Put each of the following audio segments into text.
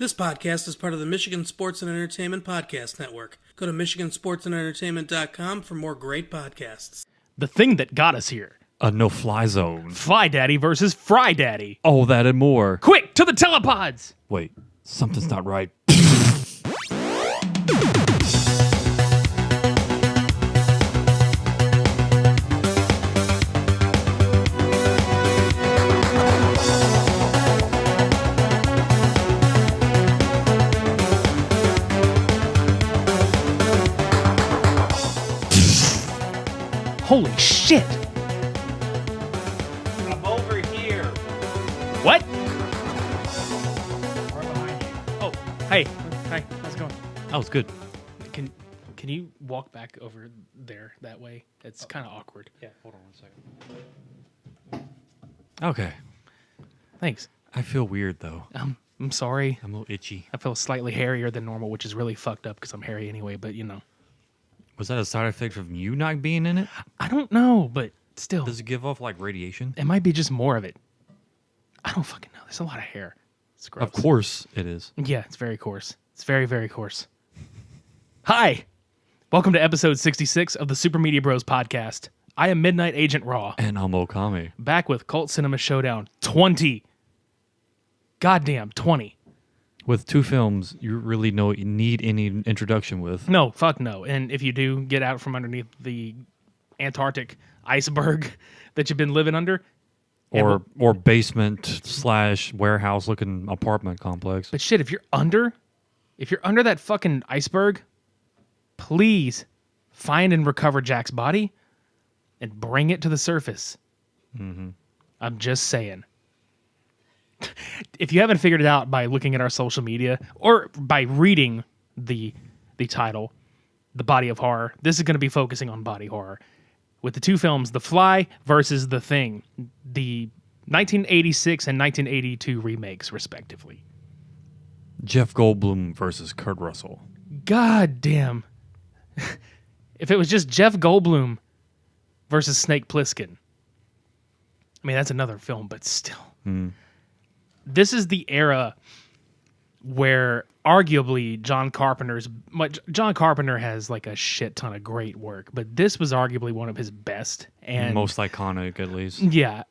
This podcast is part of the Michigan Sports and Entertainment Podcast Network. Go to michigansportsandentertainment.com for more great podcasts. The thing that got us here. A no-fly zone. Fly Daddy versus Fry Daddy. All that and more. Quick, to the telepods! Wait, something's not right. Holy shit! I'm over here. What? Right behind you. Oh, hey. Hi, how's it going? That was good. Can you walk back over there that way? It's kind of awkward. Yeah, hold on 1 second. Okay. Thanks. I feel weird, though. I'm sorry. I'm a little itchy. I feel slightly hairier than normal, which is really fucked up because I'm hairy anyway, but you know. Was that a side effect of you not being in it? I don't know, but still. Does it give off, like, radiation? It might be just more of it. I don't fucking know. There's a lot of hair. It's gross. Of course it is. Yeah, it's very coarse. It's very, very coarse. Hi. Welcome to episode 66 of the Super Media Bros podcast. I am Midnight Agent Raw. And I'm Okami. Back with Cult Cinema Showdown 20. Goddamn, 20. With two films, you really know you need any introduction with. No, fuck no. And if you do, get out from underneath the Antarctic iceberg that you've been living under. Or basement / warehouse looking apartment complex. But shit, if you're under that fucking iceberg, please find and recover Jack's body and bring it to the surface. Mm-hmm. I'm just saying. If you haven't figured it out by looking at our social media or by reading the title, The Body of Horror, this is going to be focusing on body horror. With the two films, The Fly versus The Thing, the 1986 and 1982 remakes, respectively. Jeff Goldblum versus Kurt Russell. God damn. If it was just Jeff Goldblum versus Snake Plissken. I mean, that's another film, but still. This is the era where arguably John Carpenter has like a shit ton of great work, but this was arguably one of his best and Most iconic, at least. yeah,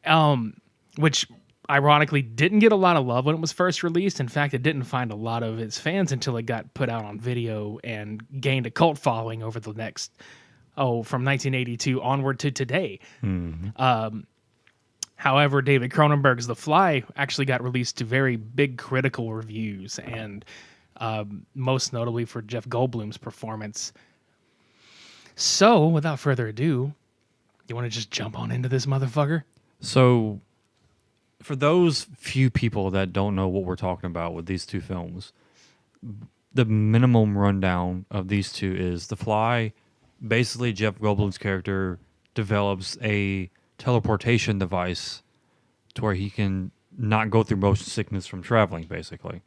which ironically didn't get a lot of love when it was first released. In fact, it didn't find a lot of its fans until it got put out on video and gained a cult following over the next, from 1982 onward to today. Mm-hmm. However, David Cronenberg's The Fly actually got released to very big critical reviews, and most notably for Jeff Goldblum's performance. So, without further ado, you want to just jump on into this motherfucker? So, for those few people that don't know what we're talking about with these two films, the minimum rundown of these two is The Fly. Basically, Jeff Goldblum's character develops a teleportation device to where he can not go through motion sickness from traveling, basically.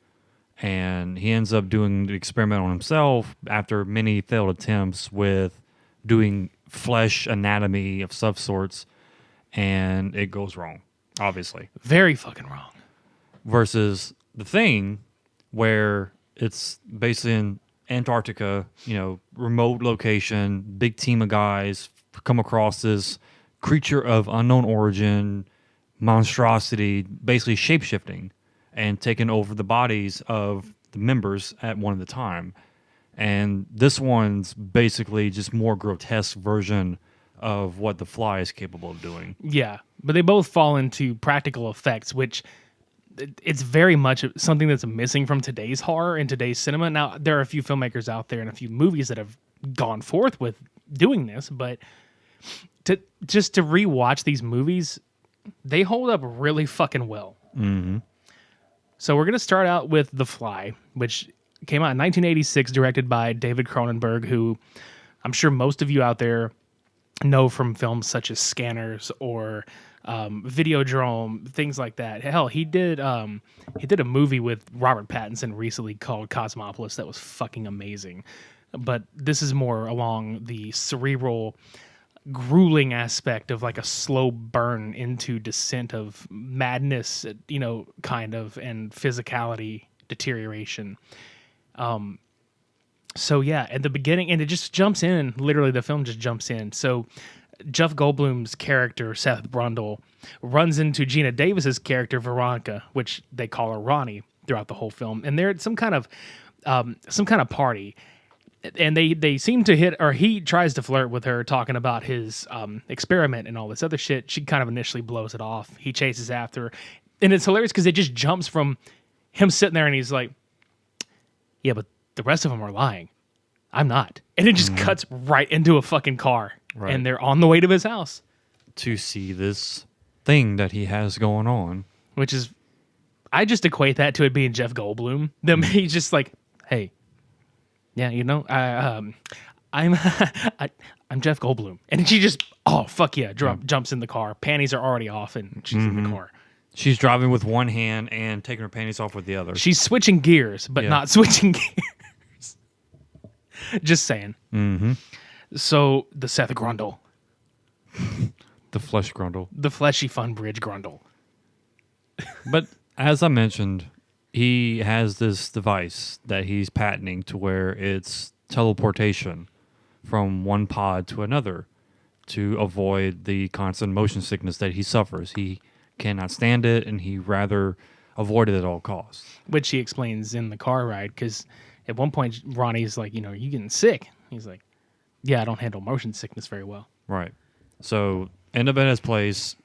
And he ends up doing the experiment on himself after many failed attempts with doing flesh anatomy of some sorts, and it goes wrong, obviously. Very fucking wrong. Versus The Thing, where it's basically in Antarctica, remote location, big team of guys come across this creature of unknown origin, monstrosity, basically shape-shifting and taking over the bodies of the members at one at a time. And this one's basically just more grotesque version of what The Fly is capable of doing. Yeah, but they both fall into practical effects, which it's very much something that's missing from today's horror and today's cinema. Now, there are a few filmmakers out there and a few movies that have gone forth with doing this, but to rewatch these movies, they hold up really fucking well. Mm-hmm. So we're going to start out with The Fly, which came out in 1986, directed by David Cronenberg, who I'm sure most of you out there know from films such as Scanners or Videodrome, things like that. Hell, he did a movie with Robert Pattinson recently called Cosmopolis that was fucking amazing. But this is more along the cerebral, grueling aspect of like a slow burn into descent of madness, kind of, and physicality deterioration. So yeah, at the beginning, and it just jumps in. Literally, the film just jumps in. So Jeff Goldblum's character Seth Brundle runs into Gina Davis's character Veronica, which they call her Ronnie throughout the whole film, and they're at some kind of party. And they seem to hit, or he tries to flirt with her, talking about his experiment and all this other shit. She kind of initially blows it off. He chases after her. And it's hilarious because it just jumps from him sitting there and he's like, yeah, but the rest of them are lying. I'm not. And it just cuts right into a fucking car. Right. And they're on the way to his house. To see this thing that he has going on. Which is, I just equate that to it being Jeff Goldblum. He's just like, hey, yeah, you know, I'm Jeff Goldblum, and she just fuck yeah, jumps in the car. Panties are already off, and she's in the car. She's driving with one hand and taking her panties off with the other. She's switching gears, but not switching gears. Just saying. Mm-hmm. So the Seth Grundle, the flesh Grundle, the fleshy fun bridge Grundle. But as I mentioned, he has this device that he's patenting to where it's teleportation from one pod to another to avoid the constant motion sickness that he suffers. He cannot stand it, and he rather avoid it at all costs. Which he explains in the car ride, because at one point Ronnie's like, you know, are you getting sick? He's like, yeah, I don't handle motion sickness very well. Right. So end up at his place.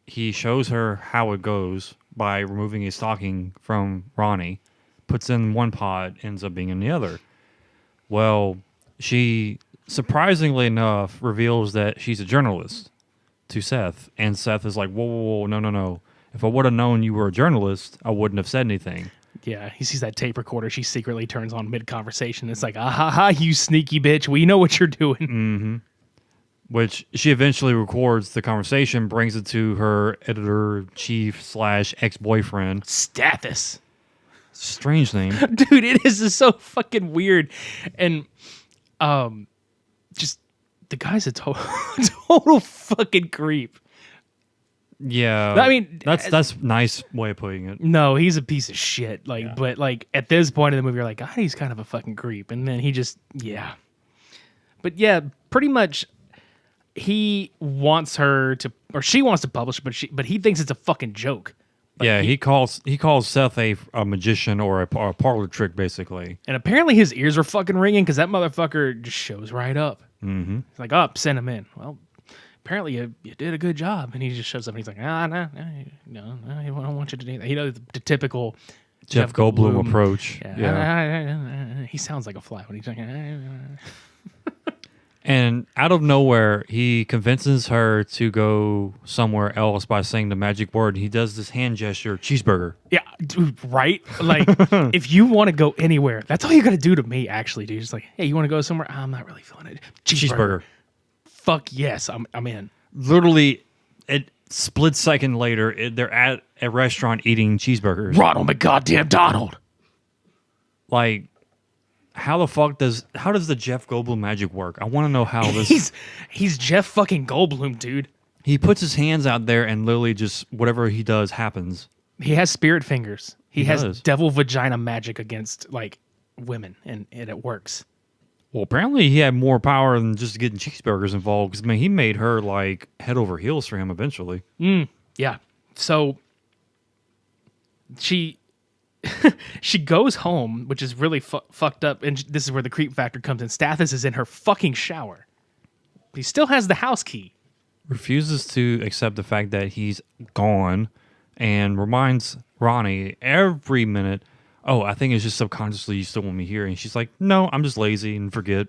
He shows her how it goes by removing a stocking from Ronnie, puts in one pod, ends up being in the other. Well, she, surprisingly enough, reveals that she's a journalist to Seth. And Seth is like, whoa, no. If I would have known you were a journalist, I wouldn't have said anything. Yeah, he sees that tape recorder she secretly turns on mid-conversation. It's like, ha, you sneaky bitch. We know what you're doing. Mm-hmm. Which she eventually records the conversation, brings it to her editor-chief / ex-boyfriend. Stathis. Strange name. Dude, it is so fucking weird. And just the guy's a total fucking creep. Yeah. I mean, that's a nice way of putting it. No, he's a piece of shit. But at this point in the movie, you're like, God, he's kind of a fucking creep. And then he just, yeah. But yeah, pretty much he wants her to, or she wants to publish, but he thinks it's a fucking joke. He calls Seth a magician or a parlor trick, basically. And apparently his ears are fucking ringing because that motherfucker just shows right up. Mm-hmm. He's like, send him in. Well, apparently you did a good job. And he just shows up and he's like, no, I don't want you to do that. You know, the typical Jeff Goldblum approach. Yeah. He sounds like a fly when he's like, And out of nowhere, he convinces her to go somewhere else by saying the magic word. He does this hand gesture, cheeseburger. Yeah, dude, right? Like, if you want to go anywhere, that's all you got to do to me, actually, dude. Just like, hey, you want to go somewhere? I'm not really feeling it. Cheeseburger. Fuck yes, I'm in. Literally, a split second later, they're at a restaurant eating cheeseburgers. Ronald McGoddamn Donald. Like, how does the Jeff Goldblum magic work? I want to know how this. He's Jeff fucking Goldblum, dude. He puts his hands out there and literally just whatever he does happens. He has spirit fingers. He has does. Devil vagina magic against like women, and it works. Well, apparently he had more power than just getting cheeseburgers involved. Because he made her like head over heels for him eventually. Yeah. So she goes home, which is really fucked up, and this is where the creep factor comes in. Stathis is in her fucking shower. He still has the house key. Refuses to accept the fact that he's gone, and reminds Ronnie every minute, oh, I think it's just subconsciously you still want me here. And she's like, no, I'm just lazy and forget.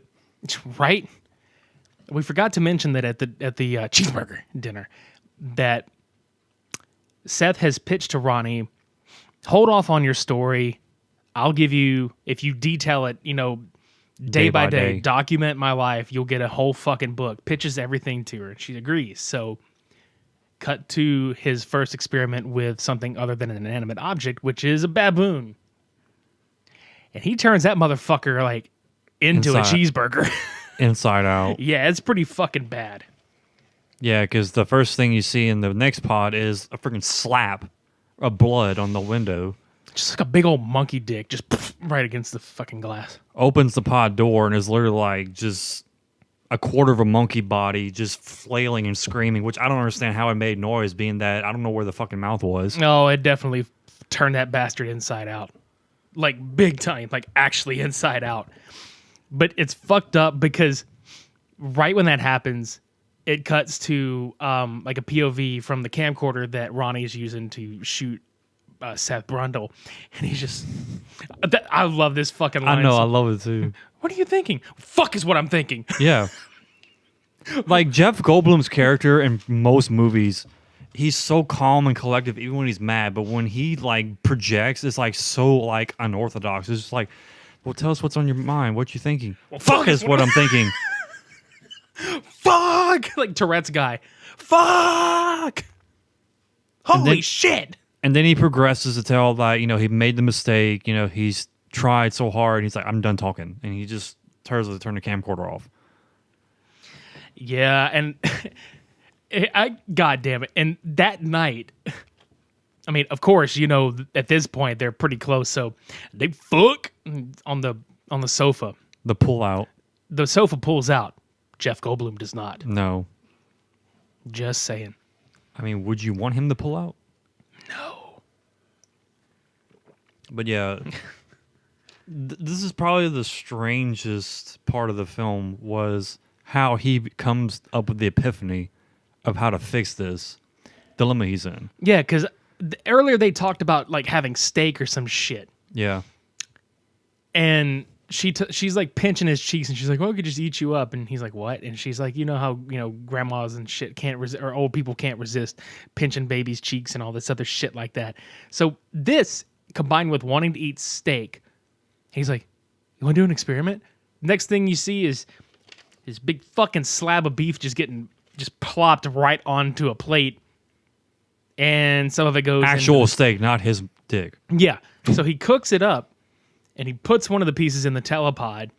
Right? We forgot to mention that at the cheeseburger dinner that Seth has pitched to Ronnie, hold off on your story. I'll give you, if you detail it, day by day, document my life, you'll get a whole fucking book. Pitches everything to her. She agrees. So cut to his first experiment with something other than an inanimate object, which is a baboon. And he turns that motherfucker like into a cheeseburger. Inside out. Yeah, it's pretty fucking bad. Yeah, because the first thing you see in the next pod is a freaking slap of blood on the window. Just like a big old monkey dick, just right against the fucking glass. Opens the pod door and is literally like just a quarter of a monkey body just flailing and screaming, which I don't understand how it made noise, being that I don't know where the fucking mouth was. No, it definitely turned that bastard inside out. Like, big time. Like, actually inside out. But it's fucked up because right when that happens, it cuts to like a POV from the camcorder that Ronnie's using to shoot Seth Brundle. And he's just... I love this fucking line. I know, I love it too. What are you thinking? Fuck is what I'm thinking. Yeah. Like Jeff Goldblum's character in most movies, he's so calm and collective even when he's mad, but when he like projects, it's like so like unorthodox. It's just like, well, tell us what's on your mind. What you thinking? Well, fuck is what I'm thinking. Fuck! Like Tourette's guy. Fuck! Holy shit! And then he progresses to tell that, he made the mistake, he's tried so hard, and he's like, I'm done talking. And he just turn the camcorder off. Yeah, and God damn it. And that night, I mean, of course, at this point they're pretty close, so they fuck on the sofa. The pull out. The sofa pulls out. Jeff Goldblum does not. No. Just saying. I mean, would you want him to pull out? No. But yeah, this is probably the strangest part of the film was how he comes up with the epiphany of how to fix this dilemma he's in. Yeah, because earlier they talked about like having steak or some shit. Yeah. And she's like pinching his cheeks and she's like, well, I could just eat you up. And he's like, what? And she's like, you know how, grandmas and shit can't resist, or old people can't resist pinching babies' cheeks and all this other shit like that. So this combined with wanting to eat steak, he's like, you want to do an experiment? Next thing you see is his big fucking slab of beef just plopped right onto a plate. And some of it goes actual steak, not his dick. Yeah. So he cooks it up. And he puts one of the pieces in the telepod,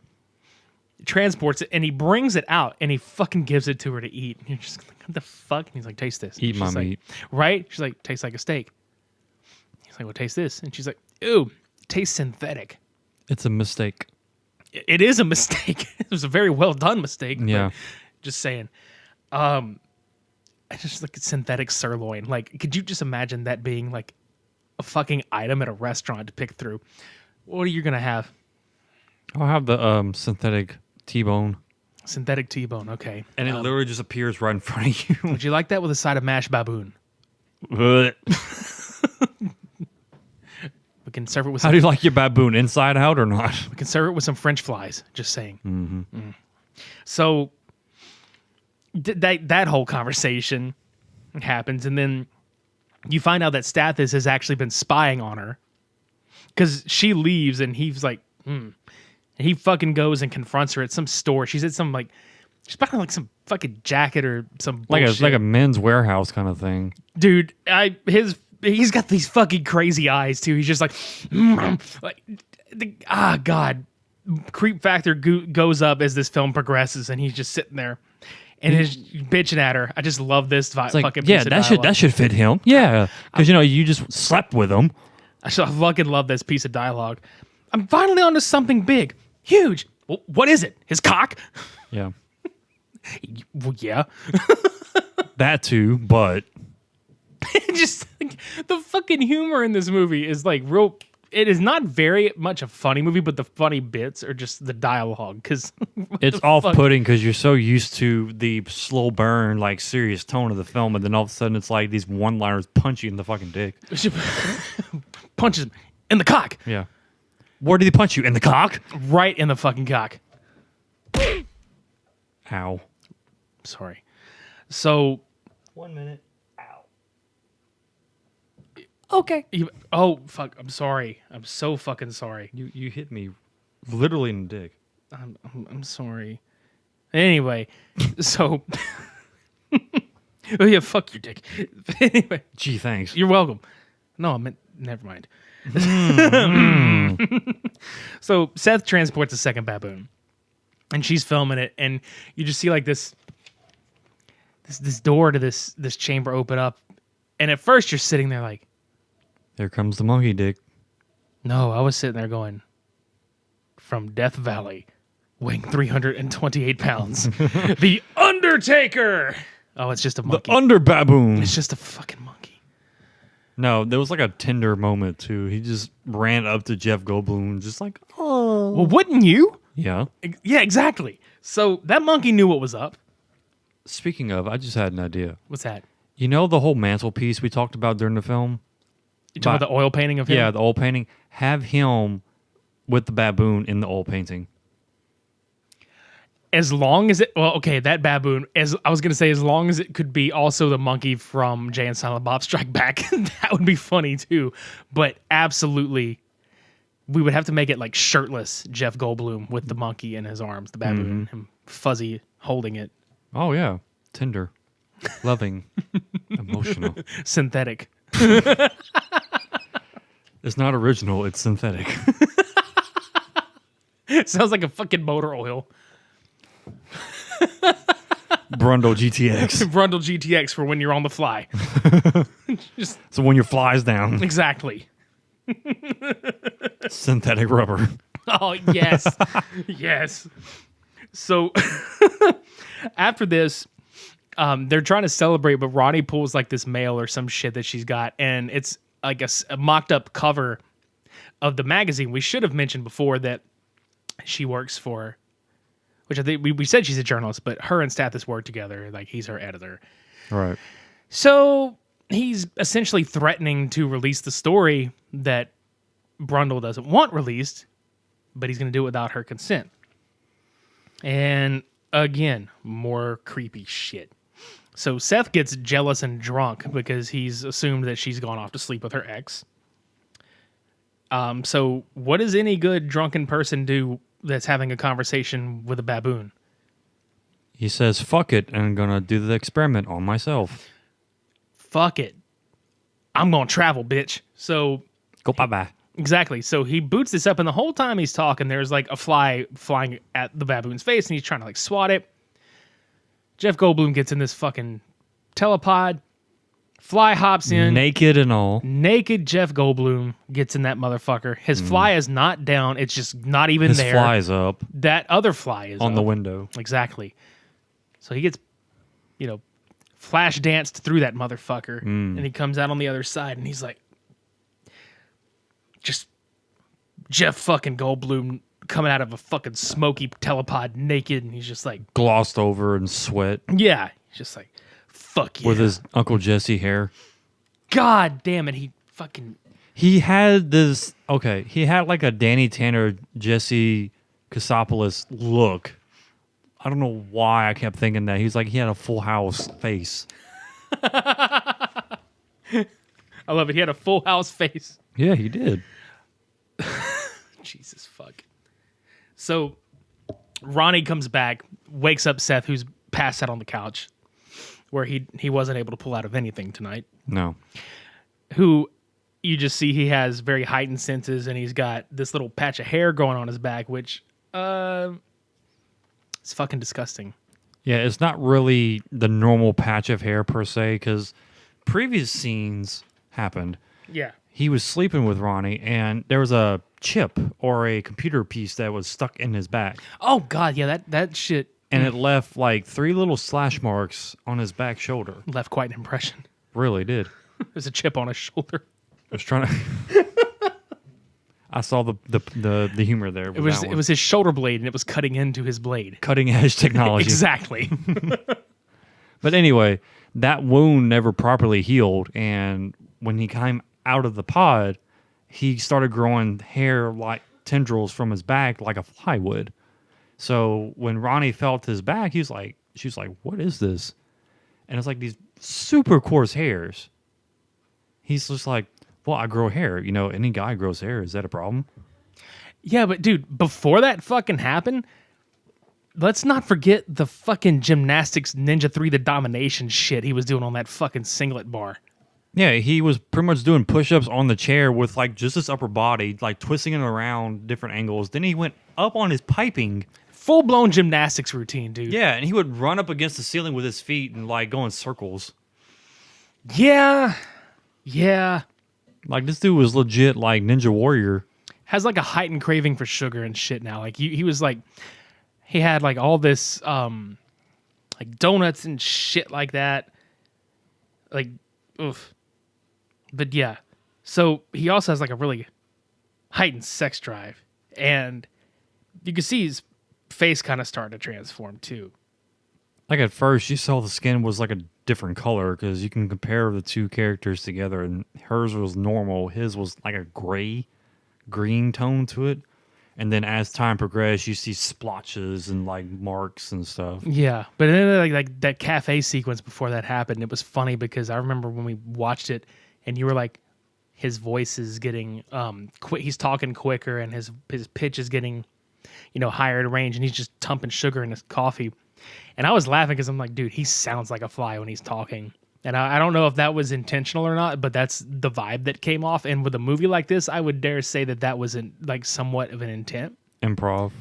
transports it, and he brings it out, and he fucking gives it to her to eat. And you're just like, what the fuck? And he's like, taste this. Eat my meat. Right? She's like, tastes like a steak. He's like, well, taste this. And she's like, ew, tastes synthetic. It's a mistake. It is a mistake. It was a very well done mistake. Yeah. Just saying. I just like synthetic sirloin. Like, could you just imagine that being like a fucking item at a restaurant to pick through? What are you going to have? I'll have the synthetic T-bone. Synthetic T-bone, okay. And it literally just appears right in front of you. Would you like that with a side of mashed baboon? We can serve it with How do you like your baboon? Inside out or not? We can serve it with some French flies, just saying. Mm-hmm. So that whole conversation happens, and then you find out that Stathis has actually been spying on her. Because she leaves and he's like, And he fucking goes and confronts her at some store. She's at some she's buying like some fucking jacket or some bullshit. Like a men's warehouse kind of thing. Dude, he's got these fucking crazy eyes too. He's just like God. Creep factor goes up as this film progresses and he's just sitting there and he's bitching at her. I just love this fucking piece of dialogue. that should fit him. Yeah, because you just slept with him. I fucking love this piece of dialogue. I'm finally onto something big, huge. Well, what is it? His cock? Yeah. Well, yeah. That too, but just the fucking humor in this movie is like real. It is not very much a funny movie, but the funny bits are just the dialogue because it's off-putting because you're so used to the slow burn, like serious tone of the film, and then all of a sudden it's like these one-liners punch you in the fucking dick. Punches him in the cock. Yeah. Where did he punch you? In the cock? Right in the fucking cock. Ow. Sorry. So 1 minute. Okay. Oh, fuck. I'm sorry. I'm so fucking sorry. You hit me literally in the dick. I'm sorry. Anyway, so... oh, yeah, fuck your dick. Anyway. Gee, thanks. You're welcome. No, I meant... Never mind. So Seth transports a second baboon. And she's filming it. And you just see like this door to this chamber open up. And at first you're sitting there like... There comes the monkey dick. No, I was sitting there going, from Death Valley, weighing 328 pounds, the Undertaker. Oh, it's just a monkey. The under baboon. It's just a fucking monkey. No, there was like a tender moment too. He just ran up to Jeff Goldblum, just like, oh. Well, wouldn't you? Yeah. Yeah, exactly. So that monkey knew what was up. Speaking of, I just had an idea. What's that? You know the whole mantelpiece we talked about during the film? You talking about the oil painting of him? Yeah, the oil painting. Have him with the baboon in the oil painting. As long as it, well, okay, that baboon, as I was going to say, as long as it could be also the monkey from Jay and Silent Bob Strike Back, that would be funny too. But absolutely, we would have to make it like shirtless Jeff Goldblum with the monkey in his arms, the baboon, him fuzzy holding it. Oh, yeah. Tender. Loving. Emotional. Synthetic. It's not original, it's synthetic. Sounds like a fucking motor oil. Brundle GTX. Brundle GTX for when you're on the fly. So when your fly's down, Exactly. synthetic rubber. Oh, yes. Yes. So after this, they're trying to celebrate, but Ronnie pulls like this mail or some shit that she's got, and it's like a mocked up cover of the magazine. We should have mentioned before that she works for, which I think we said she's a journalist, but her and Stathis work together. Like, he's her editor. Right. So he's essentially threatening to release the story that Brundle doesn't want released, but he's going to do it without her consent. And again, more creepy shit. So Seth gets jealous and drunk because he's assumed that she's gone off to sleep with her ex. So what does any good drunken person do that's having a conversation with a baboon? He says, fuck it, and I'm going to do the experiment on myself. Fuck it. I'm going to travel, bitch. So Go bye-bye. exactly. So he boots this up, and the whole time he's talking, there's like a fly flying at the baboon's face, and he's trying to like swat it. Jeff Goldblum gets in this fucking telepod. Fly hops in. Naked and all. Naked Jeff Goldblum gets in that motherfucker. His fly is not down. It's just not even there. His fly's up. That other fly is on up. the window. Exactly. So he gets, flash danced through that motherfucker. And he comes out on the other side and he's like, just Jeff fucking Goldblum coming out of a fucking smoky telepod naked. And he's just like, Glossed over and sweat. yeah. He's just like, fuck yeah. With his Uncle Jesse hair. God damn it. He had this, he had like a Danny Tanner, Jesse Kasopoulos look. I don't know why I kept thinking that. He had a Full House face. I love it. He had a Full House face. Yeah, he did. Jesus fuck. So Ronnie comes back, wakes up Seth, who's passed out on the couch, where he wasn't able to pull out of anything tonight. No. Who you just see he has very heightened senses, and he's got this little patch of hair growing on his back, which it's fucking disgusting. Yeah, it's not really the normal patch of hair per se, because previous scenes happened. Yeah. He was sleeping with Ronnie, and there was a chip or a computer piece that was stuck in his back. Oh God, yeah, that shit. And it left like 3 little slash marks on his back shoulder. Left quite an impression. Really did. There's a chip on his shoulder. I was trying to. I saw the humor there. It was his shoulder blade, and it was cutting into his blade. Cutting edge technology. Exactly. But anyway, that wound never properly healed, and when he came out of the pod, he started growing hair like tendrils from his back like a fly would. So when Ronnie felt his back, she was like, "What is this?" And it's like these super coarse hairs. He's just like, "Well, I grow hair. Any guy grows hair. Is that a problem?" Yeah, but dude, before that fucking happened, let's not forget the fucking gymnastics Ninja 3 the Domination shit he was doing on that fucking singlet bar. Yeah, he was pretty much doing push-ups on the chair with like just his upper body, like twisting it around different angles. Then he went up on his piping. Full-blown gymnastics routine, dude. Yeah, and he would run up against the ceiling with his feet and like go in circles. Yeah. Like this dude was legit like Ninja Warrior. has like a heightened craving for sugar and shit now. Like he was like, he had like all this like donuts and shit like that. Like, oof. But yeah, so he also has like a really heightened sex drive, and you can see his face kind of starting to transform too. Like at first, you saw the skin was like a different color because you can compare the two characters together, and hers was normal. His was like a green tone to it. And then as time progressed, you see splotches and like marks and stuff. Yeah, but then like that cafe sequence before that happened, it was funny because I remember when we watched it, and you were like, his voice is getting he's talking quicker, and his pitch is getting, higher to range, and he's just dumping sugar in his coffee. And I was laughing because I'm like, dude, he sounds like a fly when he's talking. And I don't know if that was intentional or not, but that's the vibe that came off. And with a movie like this, I would dare say that was like somewhat of an intent. Improv.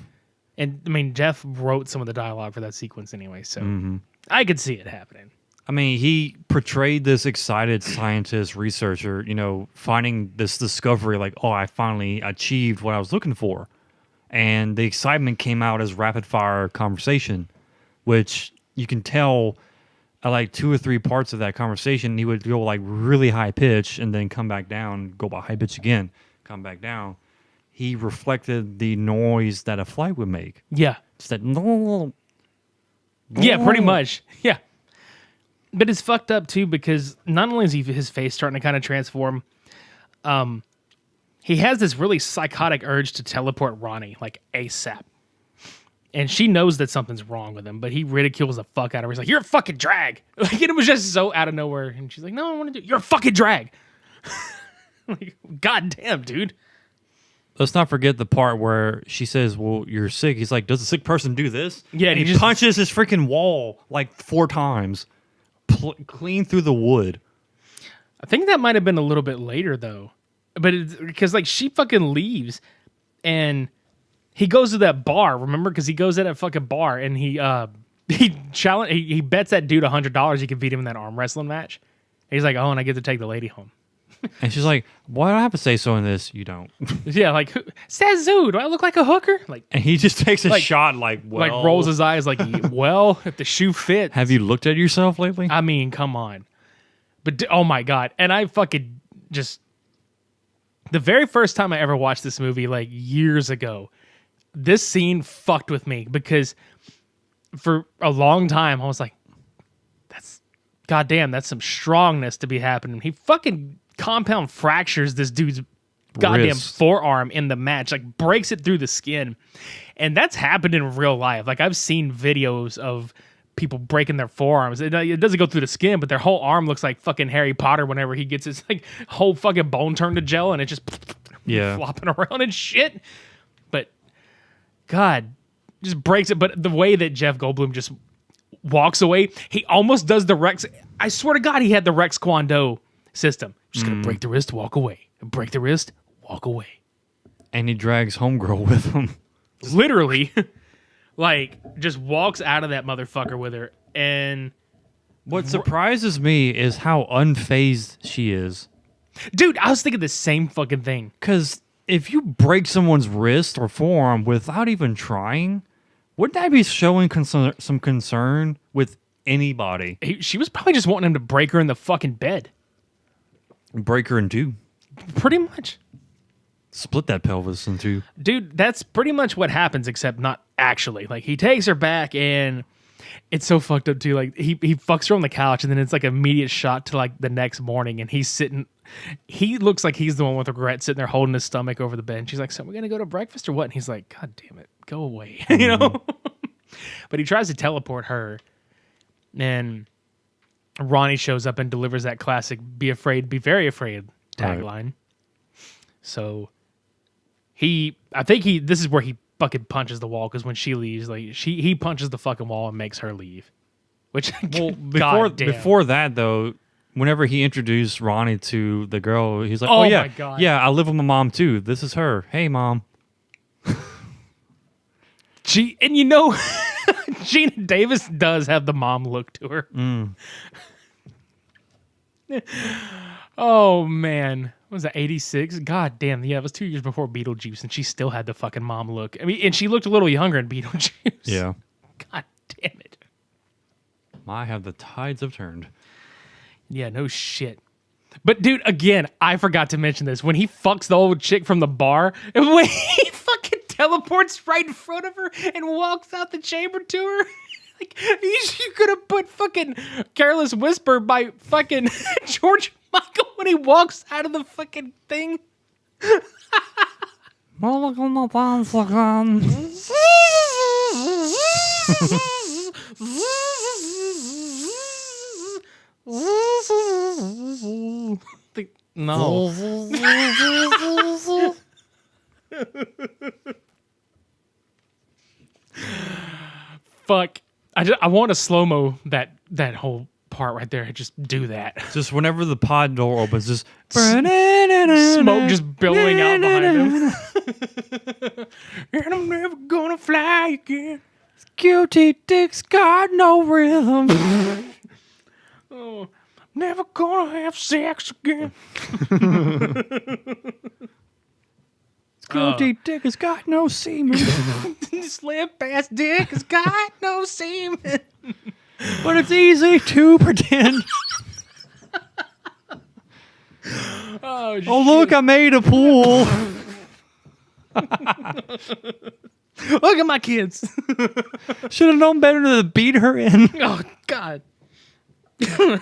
And I mean, Jeff wrote some of the dialogue for that sequence anyway, so I could see it happening. I mean, he portrayed this excited scientist, researcher, finding this discovery like, oh, I finally achieved what I was looking for. And the excitement came out as rapid fire conversation, which you can tell at like 2 or 3 parts of that conversation, he would go like really high pitch and then come back down, go by high pitch again, come back down. He reflected the noise that a fly would make. Yeah. It's that no. Yeah, pretty much. Yeah. But it's fucked up too because not only is his face starting to kind of transform, he has this really psychotic urge to teleport Ronnie like ASAP. And she knows that something's wrong with him, but he ridicules the fuck out of her. He's like, "You're a fucking drag." Like, it was just so out of nowhere. And she's like, "No, I want to do. You're a fucking drag." Like, goddamn, dude. Let's not forget the part where she says, "Well, you're sick." He's like, "Does a sick person do this?" Yeah, and he just punches his freaking wall like 4 times, clean through the wood. I think that might have been a little bit later though, but because like she fucking leaves, and he goes to that bar. Remember, because he goes to that fucking bar and he bets that dude $100 he can beat him in that arm wrestling match. And he's like, "Oh, and I get to take the lady home." And she's like, "Why do I have to say so in this?" "You don't." Yeah, like, says who? Do I look like a hooker? Like, and he just takes a shot, like, well, like rolls his eyes, like, well, if the shoe fits. Have you looked at yourself lately? I mean, come on. But oh my god, and I fucking just the very first time I ever watched this movie, like years ago, this scene fucked with me because for a long time I was like, "That's goddamn, that's some strongness to be happening." He fucking compound fractures this dude's goddamn forearm in the match, like breaks it through the skin. And that's happened in real life. Like I've seen videos of people breaking their forearms. It doesn't go through the skin, but their whole arm looks like fucking Harry Potter whenever he gets his like whole fucking bone turned to gel and it just flopping around and shit. But God, just breaks it. But the way that Jeff Goldblum just walks away, he almost does the Rex. I swear to God, he had the Rex Kwon Do system. Just gonna break the wrist, walk away. Break the wrist, walk away. And he drags homegirl with him. Literally, like, just walks out of that motherfucker with her. And what surprises me is how unfazed she is. Dude, I was thinking the same fucking thing. Because if you break someone's wrist or forearm without even trying, wouldn't that be showing some concern with anybody? She was probably just wanting him to break her in the fucking bed. Break her in 2. Pretty much. Split that pelvis in 2. Dude, that's pretty much what happens, except not actually. Like, he takes her back, and it's so fucked up, too. Like, he fucks her on the couch, and then it's like an immediate shot to, like, the next morning, and he's sitting... He looks like he's the one with regret sitting there holding his stomach over the bed. And she's like, "So we're going to go to breakfast or what?" And he's like, "God damn it, go away." You know? But he tries to teleport her, and Ronnie shows up and delivers that classic "Be afraid, be very afraid" tagline. Right. So this is where he fucking punches the wall, because when she leaves, like he punches the fucking wall and makes her leave. Which, well, before that though, whenever he introduced Ronnie to the girl, he's like, "Oh yeah, my God. Yeah, I live with my mom too. This is her. Hey, mom." And you know, Gina Davis does have the mom look to her. Oh man, What was that, 86? God damn, yeah, it was 2 years before Beetlejuice, and she still had the fucking mom look. I mean, and she looked a little younger in Beetlejuice. Yeah. God damn it. My, have the tides have turned. Yeah, no shit. But dude, again, I forgot to mention this. When he fucks the old chick from the bar, and when he fucking teleports right in front of her and walks out the chamber to her, like, you could have put fucking Careless Whisper by fucking George Michael when he walks out of the fucking thing. No. Fuck. I want to slow-mo that whole part right there. Just do that. Just whenever the pod door opens, just Smoke just billowing out behind him. And I'm never gonna fly again. Guilty dick's got no rhythm. Oh, never gonna have sex again. Guilty dick has got no semen. This limp ass dick has got no semen. But it's easy to pretend. Oh, Oh, look, I made a pool. look at my kids. Should have known better to beat her in. Oh, God. I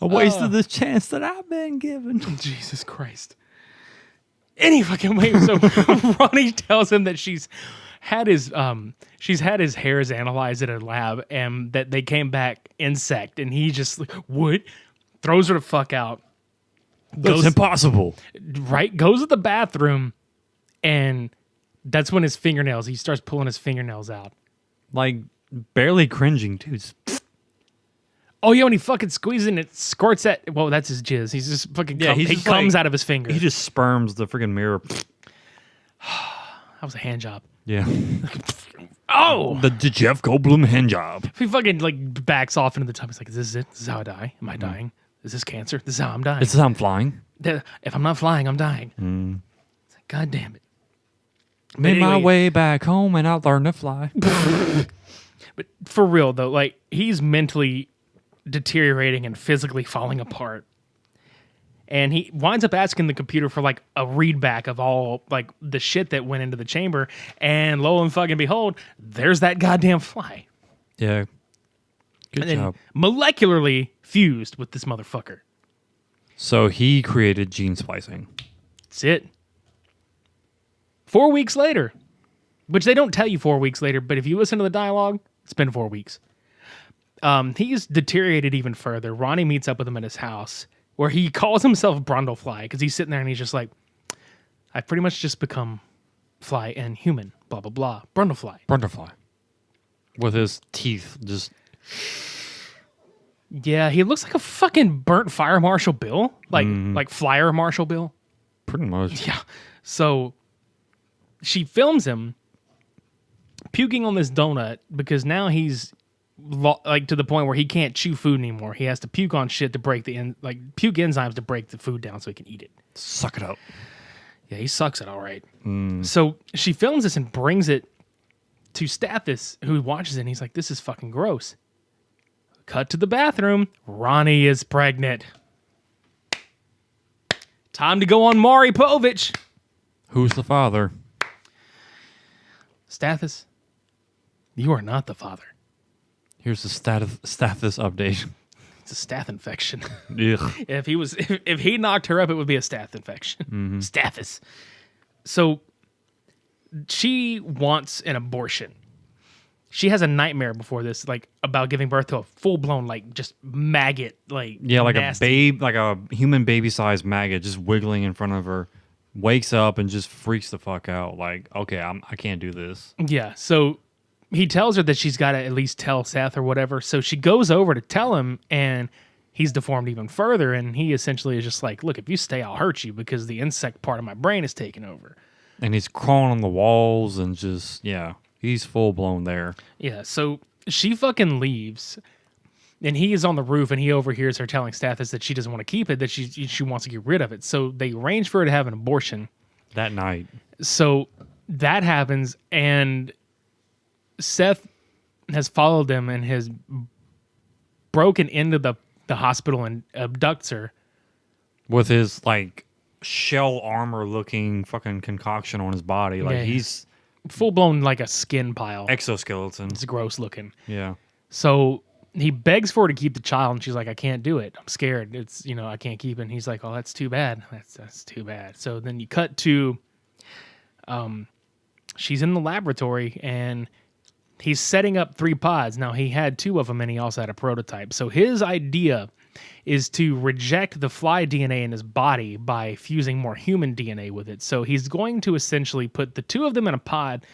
wasted this chance that I've been given. Jesus Christ. Any fucking way. So Ronnie tells him that she's had his hairs analyzed at a lab and that they came back insect, and he just like, what? Throws her the fuck out. That's impossible. Right? Goes to the bathroom, and that's when he starts pulling his fingernails out. Like, barely cringing, too. Oh, yeah, when he fucking squeezes and it squirts at... Well, that's his jizz. He's just fucking... Yeah, he just comes like- out of his finger. He just sperms the freaking mirror. That was a hand job. Yeah. Oh! The Jeff Goldblum hand job. If he fucking, like, backs off into the tub, he's like, is this it? This is how I die? Am I dying? Is this cancer? This is how I'm dying. This is how I'm flying. If I'm not flying, I'm dying. It's like, God damn it. Made my anyway- way back home and I learned to fly. But for real, though, like, he's mentally deteriorating and physically falling apart. And he winds up asking the computer for, like, a readback of all, like, the shit that went into the chamber. And lo and fucking behold, there's that goddamn fly. Yeah. Good And then job. molecularly fused with this motherfucker. So he created gene splicing. That's it. 4 weeks later, which they don't tell you 4 weeks later, but if you listen to the dialogue, it's been 4 weeks. He's deteriorated even further. Ronnie meets up with him at his house, where he calls himself Brundlefly, because he's sitting there and he's just like, I've pretty much just become fly and human, blah, blah, blah. Brundlefly. Butterfly. With his teeth just... Yeah, he looks like a fucking burnt Fire Marshal Bill. Like Flyer Marshal Bill. Pretty much. Yeah. So she films him puking on this donut because now he's like to the point where he can't chew food anymore. He has to puke on shit to break puke enzymes to break the food down so he can eat it. Suck it up. Yeah, he sucks it all right. So she films this and brings it to Stathis, who watches it, and he's like, this is fucking gross. Cut to the bathroom. Ronnie is pregnant. Time to go on Maury Povich. Who's the father? Stathis, you are not the father. Here's the status update. It's a staph infection. Ugh. If he knocked her up, it would be a staph infection. Stathis. So she wants an abortion. She has a nightmare before this, like about giving birth to a full blown, like just maggot, like Yeah, like nasty. like a human baby-sized maggot just wiggling in front of her. Wakes up and just freaks the fuck out. Like, okay, I can't do this. Yeah. So he tells her that she's got to at least tell Seth or whatever. So she goes over to tell him, and he's deformed even further. And he essentially is just like, look, if you stay, I'll hurt you because the insect part of my brain is taking over. And he's crawling on the walls and just, yeah, he's full blown there. Yeah. So she fucking leaves. And he is on the roof, and he overhears her telling Stathis that she doesn't want to keep it, that she wants to get rid of it. So they arrange for her to have an abortion. That night. So that happens, and Seth has followed them and has broken into the hospital and abducts her. With his, like, shell armor looking fucking concoction on his body. Like, he's... full-blown, like, a skin pile. Exoskeleton. It's gross looking. Yeah. So he begs for her to keep the child, and she's like, I can't do it. I'm scared. It's, I can't keep it. And he's like, oh, that's too bad. That's too bad. So then you cut to, she's in the laboratory, and he's setting up 3 pods. Now, he had 2 of them, and he also had a prototype. So his idea is to reject the fly DNA in his body by fusing more human DNA with it. So he's going to essentially put the 2 of them in a pod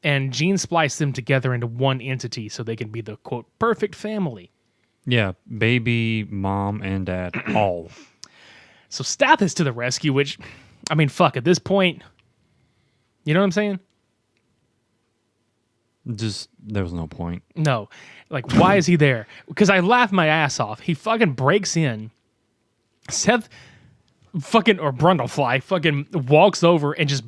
and gene splice them together into one entity so they can be the, quote, perfect family. Yeah, baby, mom, and dad, all. So Stathis to the rescue, which, I mean, fuck, at this point, you know what I'm saying? Just, there was no point. No. Like, why is he there? Because I laughed my ass off. He fucking breaks in. Seth fucking, or Brundlefly, fucking walks over and just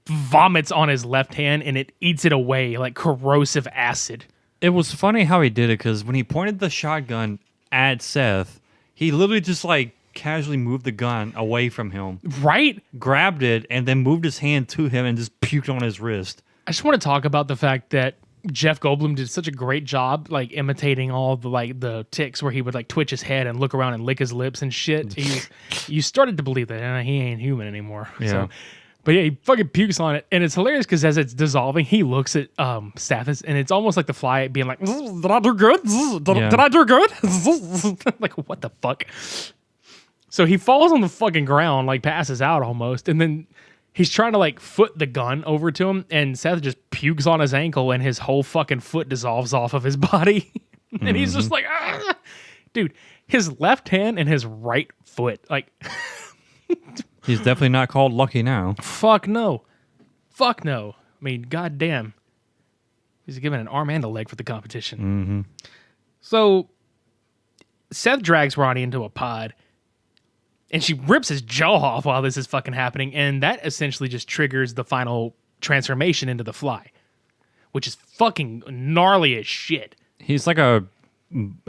vomits on his left hand, and it eats it away like corrosive acid. It was funny how he did it, because when he pointed the shotgun at Seth, he literally just, like, casually moved the gun away from him. Right? Grabbed it, and then moved his hand to him and just puked on his wrist. I just want to talk about the fact that Jeff Goldblum did such a great job, like, imitating all the, like, the tics where he would, like, twitch his head and look around and lick his lips and shit. You started to believe that he ain't human anymore. Yeah. So, but yeah, he fucking pukes on it, and it's hilarious because as it's dissolving, he looks at Stathis, and it's almost like the fly being like, "Did I do good? Did I do good?" Like, what the fuck? So he falls on the fucking ground, like passes out almost, and then he's trying to like foot the gun over to him, and Seth just pukes on his ankle, and his whole fucking foot dissolves off of his body, and he's just like, ah! Dude, his left hand and his right foot, like. He's definitely not called lucky now. Fuck no. Fuck no. I mean, goddamn. He's given an arm and a leg for the competition. Mm-hmm. So, Seth drags Ronnie into a pod, and she rips his jaw off while this is fucking happening, and that essentially just triggers the final transformation into the fly, which is fucking gnarly as shit. He's like a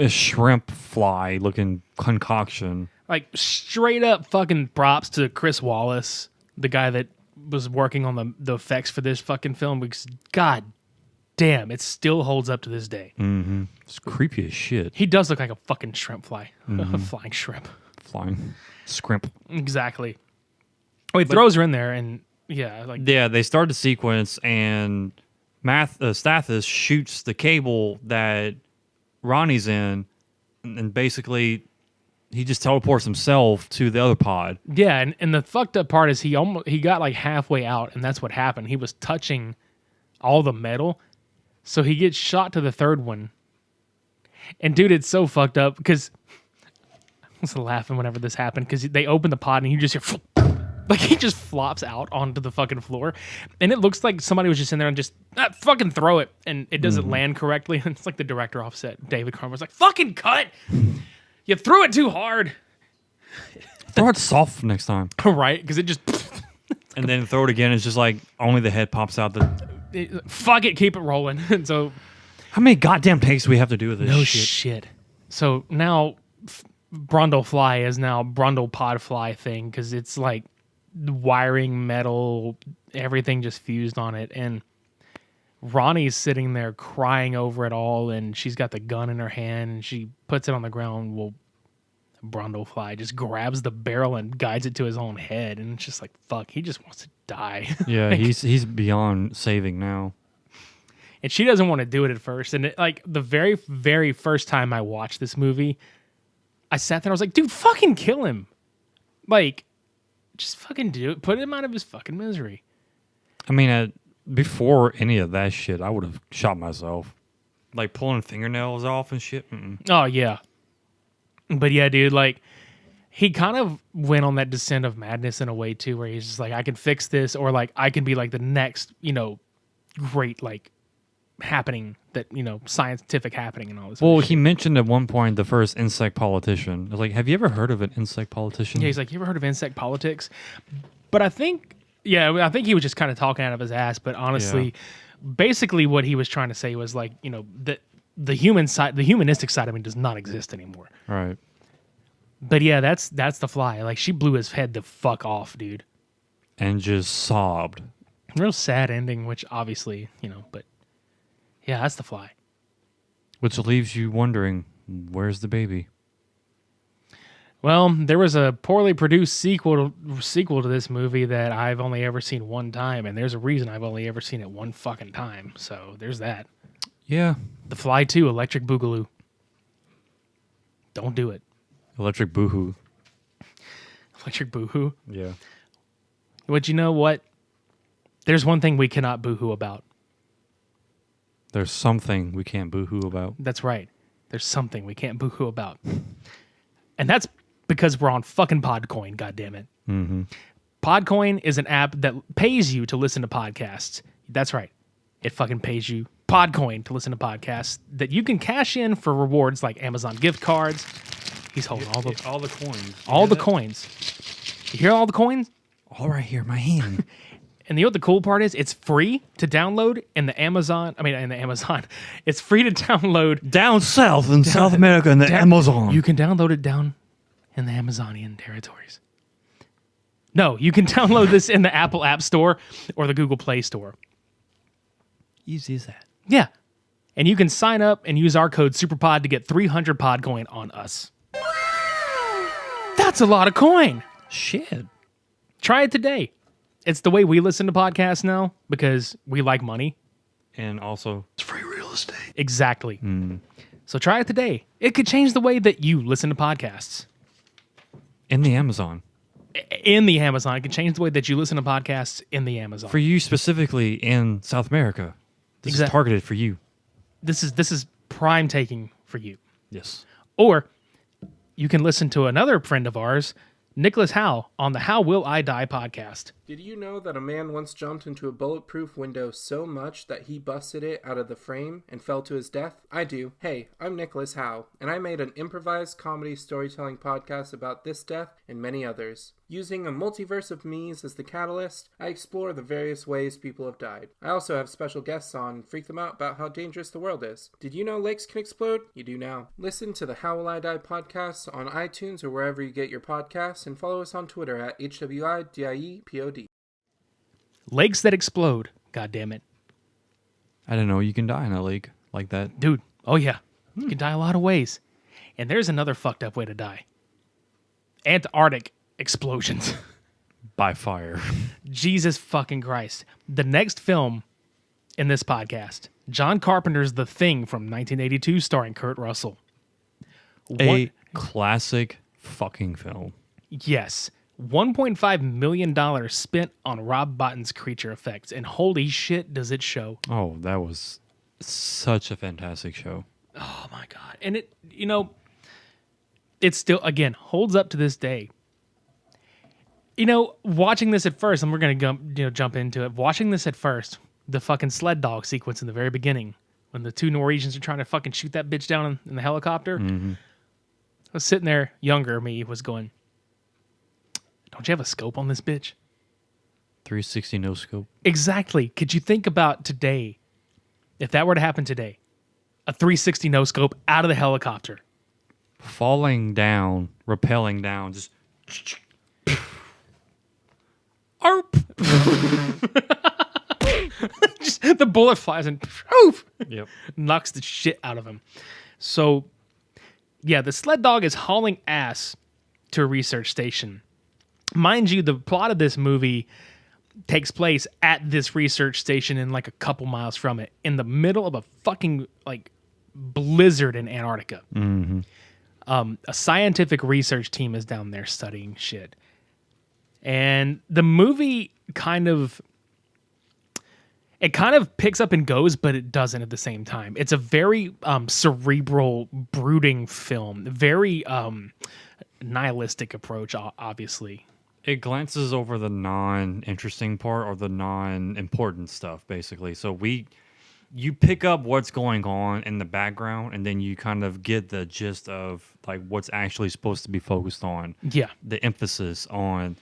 shrimp fly looking concoction. Like, straight up fucking props to Chris Wallace, the guy that was working on the effects for this fucking film, because god damn, it still holds up to this day. Mm-hmm. It's creepy as shit. He does look like a fucking shrimp fly. Mm-hmm. A flying shrimp. Flying. Scrimp. Exactly. Oh, he throws her in there, and yeah, like... Yeah, they start the sequence, and Stathis shoots the cable that Ronnie's in, and basically... he just teleports himself to the other pod. Yeah, and the fucked up part is he got like halfway out, and that's what happened. He was touching all the metal, so he gets shot to the third one. And dude, it's so fucked up because I was laughing whenever this happened because they open the pod and you just hear like he just flops out onto the fucking floor, and it looks like somebody was just in there and just fucking throw it, and it doesn't land correctly. And it's like the director offset, David Cronenberg, like fucking cut. You threw it too hard. Throw it soft next time. Right? Because it just... and then throw it again. It's just like only the head pops out. Fuck it. Keep it rolling. And so... how many goddamn takes do we have to do with this no shit? Shit. So now Brundle Fly is now Brundle Pod Fly thing because it's like wiring, metal, everything just fused on it. And Ronnie's sitting there crying over it all, and she's got the gun in her hand, and she puts it on the ground. Well, Brundlefly just grabs the barrel and guides it to his own head, and it's just like, fuck, he just wants to die. Yeah, like, he's beyond saving now. And she doesn't want to do it at first. And like the very, very first time I watched this movie, I sat there and I was like, dude, fucking kill him. Like, just fucking do it. Put him out of his fucking misery. I mean, before any of that shit, I would have shot myself. Like pulling fingernails off and shit. Mm-mm. Oh, yeah. But yeah, dude, like, he kind of went on that descent of madness in a way, too, where he's just like, I can fix this, or like, I can be like the next, great, like, happening that scientific happening and all this. Well, other he shit. mentioned at one point the first insect politician. I was like, have you ever heard of an insect politician? Yeah, he's like, you ever heard of insect politics? But I think he was just kind of talking out of his ass. But honestly, basically what he was trying to say was like, the human side, the humanistic side of me does not exist anymore. Right. But yeah, that's The Fly. Like, she blew his head the fuck off, dude. And just sobbed. Real sad ending, which obviously, but yeah, that's The Fly. Which leaves you wondering, where's the baby? Well, there was a poorly produced sequel to this movie that I've only ever seen one time, and there's a reason I've only ever seen it one fucking time. So there's that. Yeah. The Fly 2, Electric Boogaloo. Don't do it. Electric Boohoo. Electric Boohoo. Yeah. But you know what? There's one thing we cannot boohoo about. There's something we can't boohoo about. That's right. There's something we can't boohoo about. And that's because we're on fucking Podcoin, goddammit. Mm-hmm. Podcoin is an app that pays you to listen to podcasts. That's right. It fucking pays you Podcoin to listen to podcasts that you can cash in for rewards like Amazon gift cards. He's holding all the coins. all the coins. You hear all the coins? All right here, my hand. And you know what the cool part is? It's free to download in the Amazon. It's free to download Down south in South America in the Amazon. You can download it down in the Amazonian territories. No, you can download this in the Apple App Store or the Google Play Store. Easy as that. Yeah. And you can sign up and use our code SUPERPOD to get 300 Podcoin on us. That's a lot of coin. Shit. Try it today. It's the way we listen to podcasts now because we like money. And also, It's free real estate. Exactly. So try it today. It could change the way that you listen to podcasts. in the Amazon. In the Amazon. It could change the way that you listen to podcasts in the Amazon. For you specifically in South America. This is targeted for you. This is prime taking for you. Yes. Or you can listen to another friend of ours, Nicholas Howe, on the How Will I Die podcast. Did you know that a man once jumped into a bulletproof window so much that he busted it out of the frame and fell to his death? I do. Hey, I'm Nicholas Howe, and I made an improvised comedy storytelling podcast about this death and many others. Using a multiverse of me's as the catalyst, I explore the various ways people have died. I also have special guests on and freak them out about how dangerous the world is. Did you know lakes can explode? You do now. Listen to the How Will I Die podcast on iTunes or wherever you get your podcasts, and follow us on Twitter at HWIDIEPOD. Lakes that explode. God damn it. I didn't know you can die in a lake like that. Dude. Oh, yeah. You can die a lot of ways. And there's another fucked up way to die. Antarctic explosions. By fire. Jesus fucking Christ. The next film in this podcast, John Carpenter's The Thing from 1982 starring Kurt Russell. A classic fucking film. Yes. $1.5 million spent on Rob Bottin's creature effects, and holy shit does it show. Oh, that was such a fantastic show. Oh my God. And it, it still, again, holds up to this day. Watching this at first, and we're going to jump into it. Watching this at first, the fucking sled dog sequence in the very beginning, when the two Norwegians are trying to fucking shoot that bitch down in the helicopter. Mm-hmm. I was sitting there, younger me was going, don't you have a scope on this bitch? 360 no scope. Exactly. Could you think about today, if that were to happen today, a 360 no scope out of the helicopter? Falling down, rappelling down, just... Arp! Just, the bullet flies and poof, Yep. knocks the shit out of him. So, yeah, the sled dog is hauling ass to a research station. Mind you, the plot of this movie takes place at this research station and like a couple miles from it, in the middle of a fucking like blizzard in Antarctica. Mm-hmm. A scientific research team is down there studying shit. And the movie kind of picks up and goes, but it doesn't at the same time. It's a very cerebral, brooding film. Very nihilistic approach, obviously. It glances over the non-interesting part or the non-important stuff, basically. So we you pick up what's going on in the background, and then you kind of get the gist of like what's actually supposed to be focused on. Yeah. The emphasis on,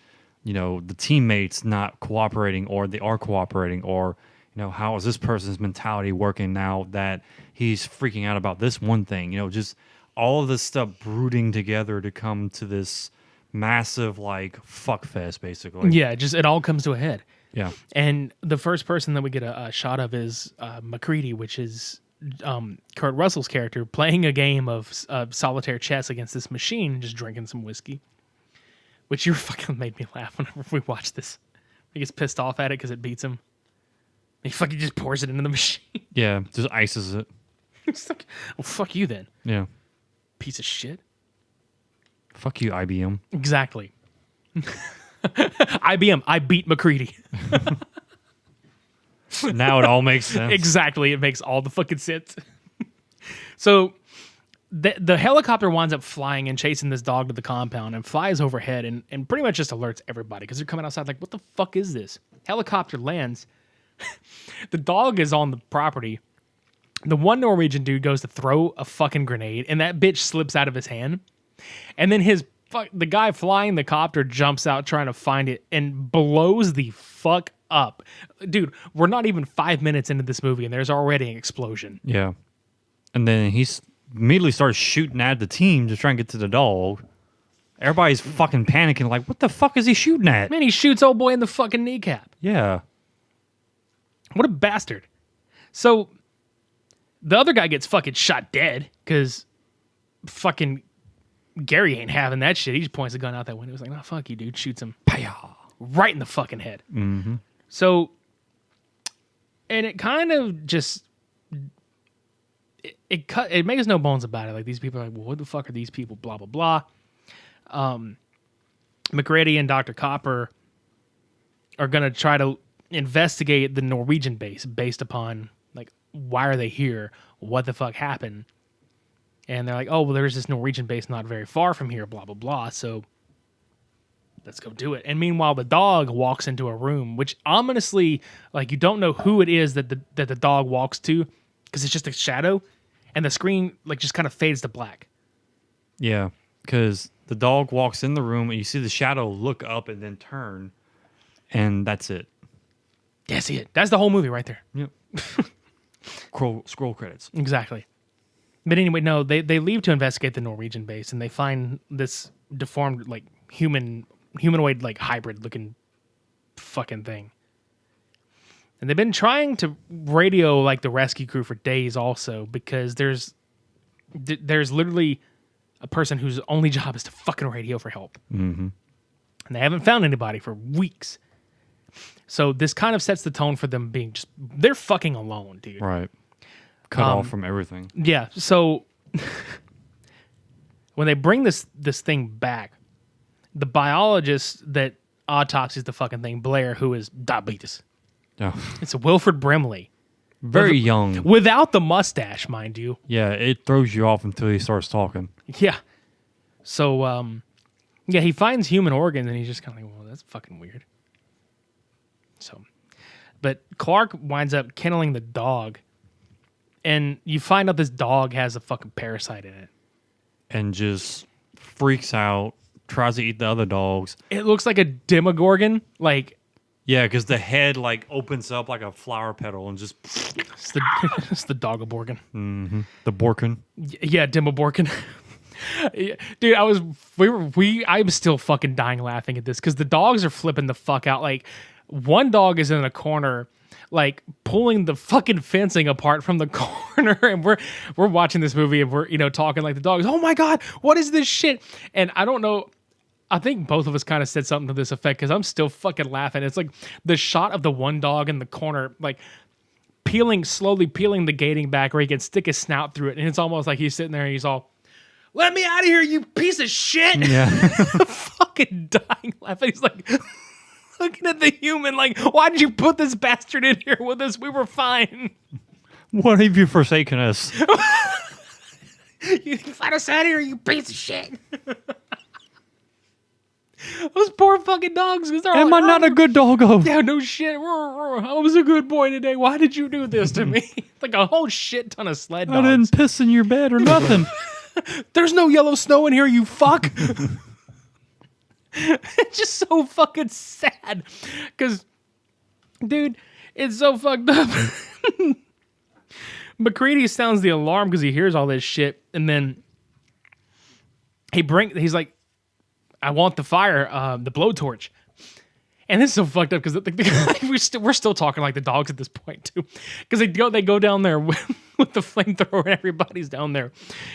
the teammates not cooperating, or they are cooperating, or how is this person's mentality working now that he's freaking out about this one thing? Just all of this stuff brooding together to come to this massive like fuck fest, basically. Yeah, it all comes to a head. Yeah. And the first person that we get a shot of is McCready, which is Kurt Russell's character playing a game of solitaire chess against this machine and just drinking some whiskey, which you fucking made me laugh whenever we watched this. He gets pissed off at it because it beats him. He fucking just pours it into the machine. Yeah, just ices it. It's like, well, fuck you then. Yeah. Piece of shit. Fuck you, IBM. Exactly. IBM, I beat McCready. Now it all makes sense. Exactly. It makes all the fucking sense. So the helicopter winds up flying and chasing this dog to the compound and flies overhead and pretty much just alerts everybody because they're coming outside like, what the fuck is this? Helicopter lands. The dog is on the property. The one Norwegian dude goes to throw a fucking grenade and that bitch slips out of his hand. And then the guy flying the copter jumps out trying to find it and blows the fuck up. Dude, we're not even 5 minutes into this movie and there's already an explosion. Yeah. And then he immediately starts shooting at the team to try and get to the dog. Everybody's fucking panicking like, what the fuck is he shooting at? Man, he shoots old boy in the fucking kneecap. Yeah. What a bastard. So the other guy gets fucking shot dead because fucking Gary ain't having that shit. He just points the gun out that window. He's like, "No, fuck you, dude." Shoots him right in the fucking head. Mm-hmm. So, and it kind of just it makes no bones about it. Like these people are like, "Well, what the fuck are these people?" Blah blah blah. McCready and Dr. Copper are gonna try to investigate the Norwegian base based upon like why are they here? What the fuck happened? And they're like, oh, well, there's this Norwegian base not very far from here, blah, blah, blah. So let's go do it. And meanwhile, the dog walks into a room, which ominously, like, you don't know who it is that the dog walks to because it's just a shadow. And the screen, like, just kind of fades to black. Yeah, because the dog walks in the room and you see the shadow look up and then turn. And that's it. That's it. That's the whole movie right there. Yep. Scroll credits. Exactly. But anyway, no, they leave to investigate the Norwegian base, and they find this deformed, like, humanoid, like, hybrid-looking fucking thing. And they've been trying to radio, like, the rescue crew for days also, because there's literally a person whose only job is to fucking radio for help. Mm-hmm. And they haven't found anybody for weeks. So this kind of sets the tone for them being just, they're fucking alone, dude. Right. Cut off from everything. Yeah. So when they bring this thing back, the biologist that autopsies the fucking thing, Blair, who is diabetes. Yeah. It's Wilford Brimley. Very young. Without the mustache, mind you. Yeah, it throws you off until he starts talking. Yeah. So, yeah, he finds human organs and he's just kind of like, well, that's fucking weird. So, but Clark winds up kenneling the dog. And you find out this dog has a fucking parasite in it. And just freaks out, tries to eat the other dogs. It looks like a Demogorgon. Like, yeah, because the head like opens up like a flower petal and just... it's the Dogogorgon. Mm-hmm. The Borkin. Yeah, Demogorgon. Dude, I'm still fucking dying laughing at this because the dogs are flipping the fuck out. Like, one dog is in a corner, like pulling the fucking fencing apart from the corner, and we're watching this movie and we're talking like the dogs. Oh my god, what is this shit? And I don't know. I think both of us kind of said something to this effect because I'm still fucking laughing. It's like the shot of the one dog in the corner, like slowly peeling the gating back where he can stick his snout through it, and it's almost like he's sitting there and he's all, "Let me out of here, you piece of shit!" Yeah, fucking dying laughing. He's like looking at the human, like, "Why did you put this bastard in here with us? We were fine. What have you forsaken us? You find us out of here, you piece of shit." Those poor fucking dogs. Am I not a good doggo? Yeah, no shit. I was a good boy today. Why did you do this to me? Like a whole shit ton of sled dogs. I didn't piss in your bed or nothing. There's no yellow snow in here, you fuck. It's just so fucking sad. Because, dude, it's so fucked up. McCready sounds the alarm because he hears all this shit. And then he's like, I want the fire, the blowtorch. And this is so fucked up because we're still talking like the dogs at this point too, because they go down there with the flamethrower and everybody's down there,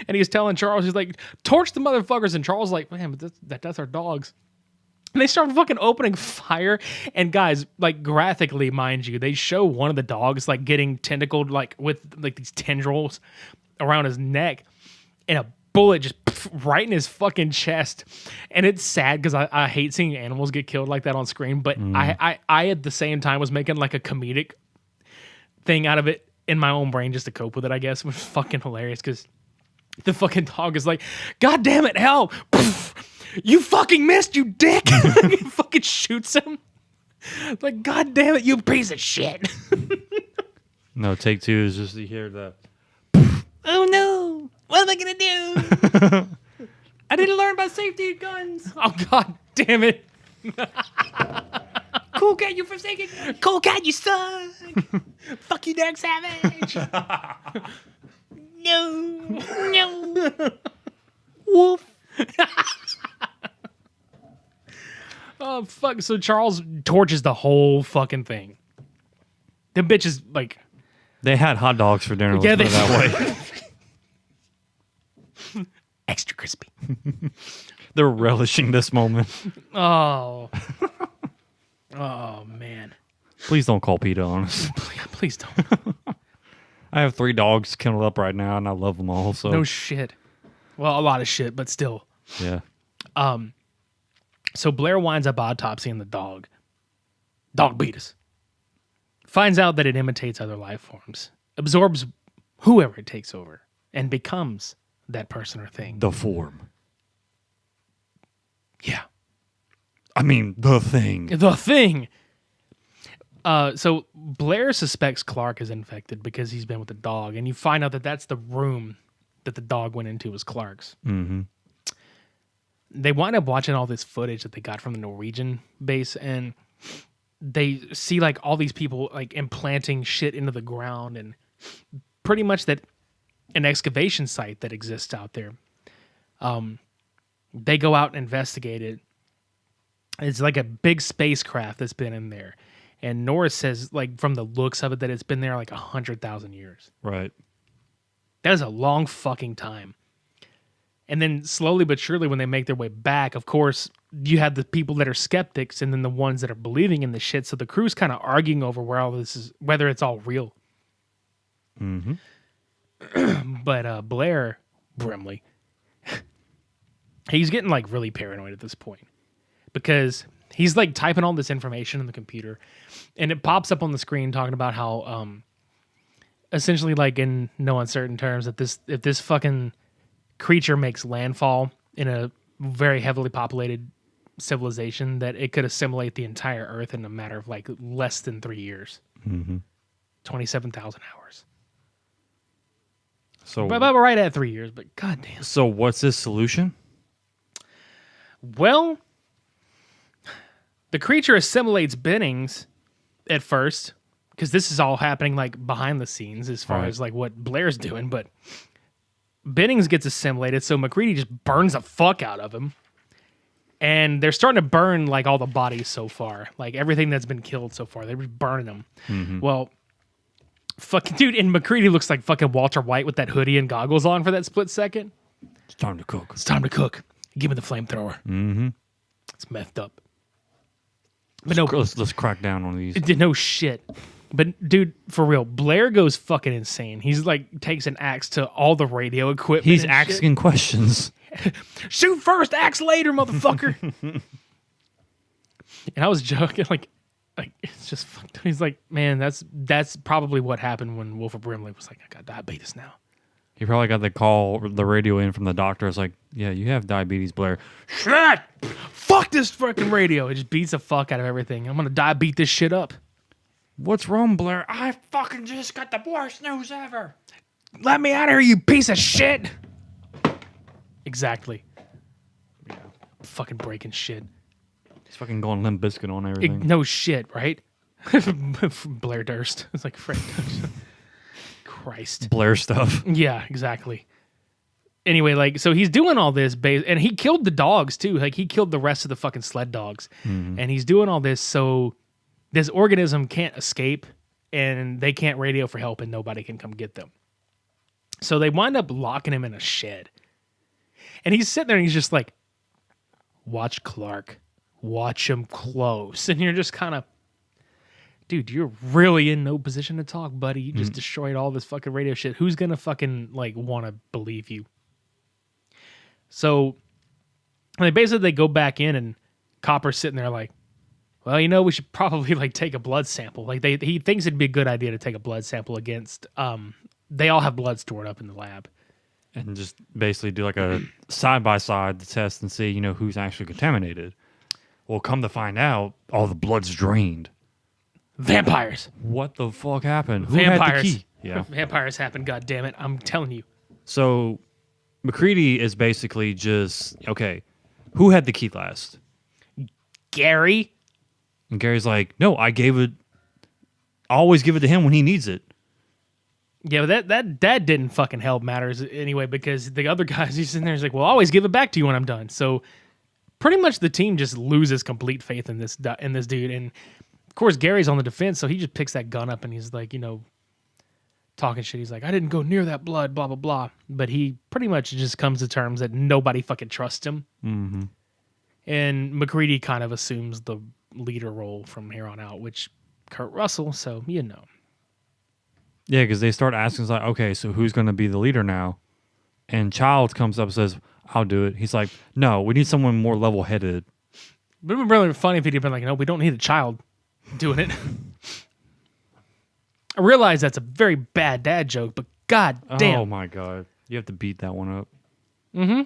and he's telling Charles, he's like, torch the motherfuckers, and Charles is like, man, but that's our dogs. And they start fucking opening fire, and guys, like graphically, mind you, they show one of the dogs like getting tentacled, like with like these tendrils around his neck, and a bullet just right in his fucking chest. And it's sad because I hate seeing animals get killed like that on screen, but I at the same time was making like a comedic thing out of it in my own brain just to cope with it, I guess, which was fucking hilarious because the fucking dog is like, God damn it, hell, you fucking missed, you dick. He fucking shoots him. Like, God damn it, you piece of shit. No, take two is just to hear the oh no, what am I gonna do? I didn't learn about safety guns. Oh, God damn it. Cool cat, you forsaken. Cool cat, you suck. Fuck you, Dark Savage. No. Wolf. Oh, fuck. So Charles torches the whole fucking thing. The bitch is like... They had hot dogs for dinner. Yeah, that way. Extra crispy. They're relishing this moment. Oh. Oh, man. Please don't call PETA on us. Please don't. I have 3 dogs kenneled up right now, and I love them all. So no shit. Well, a lot of shit, but still. Yeah. So Blair winds up autopsying the dog. Dog beatus. Finds out that it imitates other life forms, absorbs whoever it takes over, and becomes that person or thing. The form. Yeah. I mean, the thing. The thing. So Blair suspects Clark is infected because he's been with the dog, and you find out that that's the room that the dog went into was Clark's. Mm-hmm. They wind up watching all this footage that they got from the Norwegian base, and they see like all these people like implanting shit into the ground, and pretty much that an excavation site that exists out there. They go out and investigate it. It's like a big spacecraft that's been in there. And Norris says, like, from the looks of it, that it's been there like 100,000 years. Right. That is a long fucking time. And then slowly but surely, when they make their way back, of course, you have the people that are skeptics and then the ones that are believing in the shit. So the crew's kind of arguing over where all this is, whether it's all real. Mm-hmm. But Blair Brimley, he's getting like really paranoid at this point because he's like typing all this information in the computer, and it pops up on the screen talking about how, essentially, like in no uncertain terms, that if this fucking creature makes landfall in a very heavily populated civilization, that it could assimilate the entire Earth in a matter of like less than 3 years. Mm-hmm. 27,000 hours. So, but right at 3 years, but goddamn. So what's his solution? Well, the creature assimilates Bennings at first, because this is all happening like behind the scenes as far as like what Blair's doing, but Bennings gets assimilated, so McCready just burns the fuck out of him. And they're starting to burn like all the bodies so far, like everything that's been killed so far. They're just burning them. Mm-hmm. Well, fucking dude, and McCready looks like fucking Walter White with that hoodie and goggles on for that split second. It's time to cook. It's time to cook. Give me the flamethrower. Mm-hmm. It's methed up. But no, let's crack down on these. No shit. But dude, for real, Blair goes fucking insane. He's like takes an axe to all the radio equipment. He's asking questions. Shoot first, axe later, motherfucker. And I was joking, like it's just fucked. He's like, man, that's probably what happened when Wilford Brimley was like, I got diabetes now. He probably got the radio in from the doctor. It's like, yeah, you have diabetes, Blair. Shit! Fuck this fucking radio. It just beats the fuck out of everything. I'm gonna beat this shit up. What's wrong, Blair? I fucking just got the worst news ever. Let me out of here, you piece of shit. Exactly. Yeah. Fucking breaking shit. He's fucking going Limp Bizkit on everything. No shit, right? Blair Durst. It's like, Fred. Christ. Blair stuff. Yeah, exactly. Anyway, like, so he's doing all this, and he killed the dogs, too. Like, he killed the rest of the fucking sled dogs. Mm-hmm. And he's doing all this so this organism can't escape, and they can't radio for help, and nobody can come get them. So they wind up locking him in a shed. And he's sitting there, and he's just like, watch Clark. Watch him close. And you're just kind of, dude, you're really in no position to talk, buddy. You just destroyed all this fucking radio shit. Who's gonna fucking, like, want to believe you? So, they go back in, and Copper's sitting there like, well, you know, we should probably, like, take a blood sample. Like, he thinks it'd be a good idea to take a blood sample against, they all have blood stored up in the lab. And just basically do, like, a side-by-side to test and see, you know, who's actually contaminated. Well, come to find out, all the blood's drained. Vampires. What the fuck happened? Who Vampires. had the key? Yeah. Vampires happen, goddammit. I'm telling you. So, McCready is basically just, okay, who had the key last? Gary. And Gary's like, no, I always give it to him when he needs it. Yeah, but that didn't fucking help matters anyway, because the other guys, he's in there, he's like, well, I'll always give it back to you when I'm done. So pretty much the team just loses complete faith in this dude. And of course, Gary's on the defense, so he just picks that gun up and he's like, you know, talking shit. He's like, I didn't go near that blood, blah, blah, blah. But he pretty much just comes to terms that nobody fucking trusts him. Mm-hmm. And McCready kind of assumes the leader role from here on out, which Kurt Russell, so you know. Yeah, because they start asking, like, okay, so who's going to be the leader now? And Childs comes up and says, I'll do it. He's like, no, we need someone more level-headed. It would have been really funny if he'd been like, no, we don't need a child doing it. I realize that's a very bad dad joke, but god damn. Oh my god. You have to beat that one up. Mm-hmm.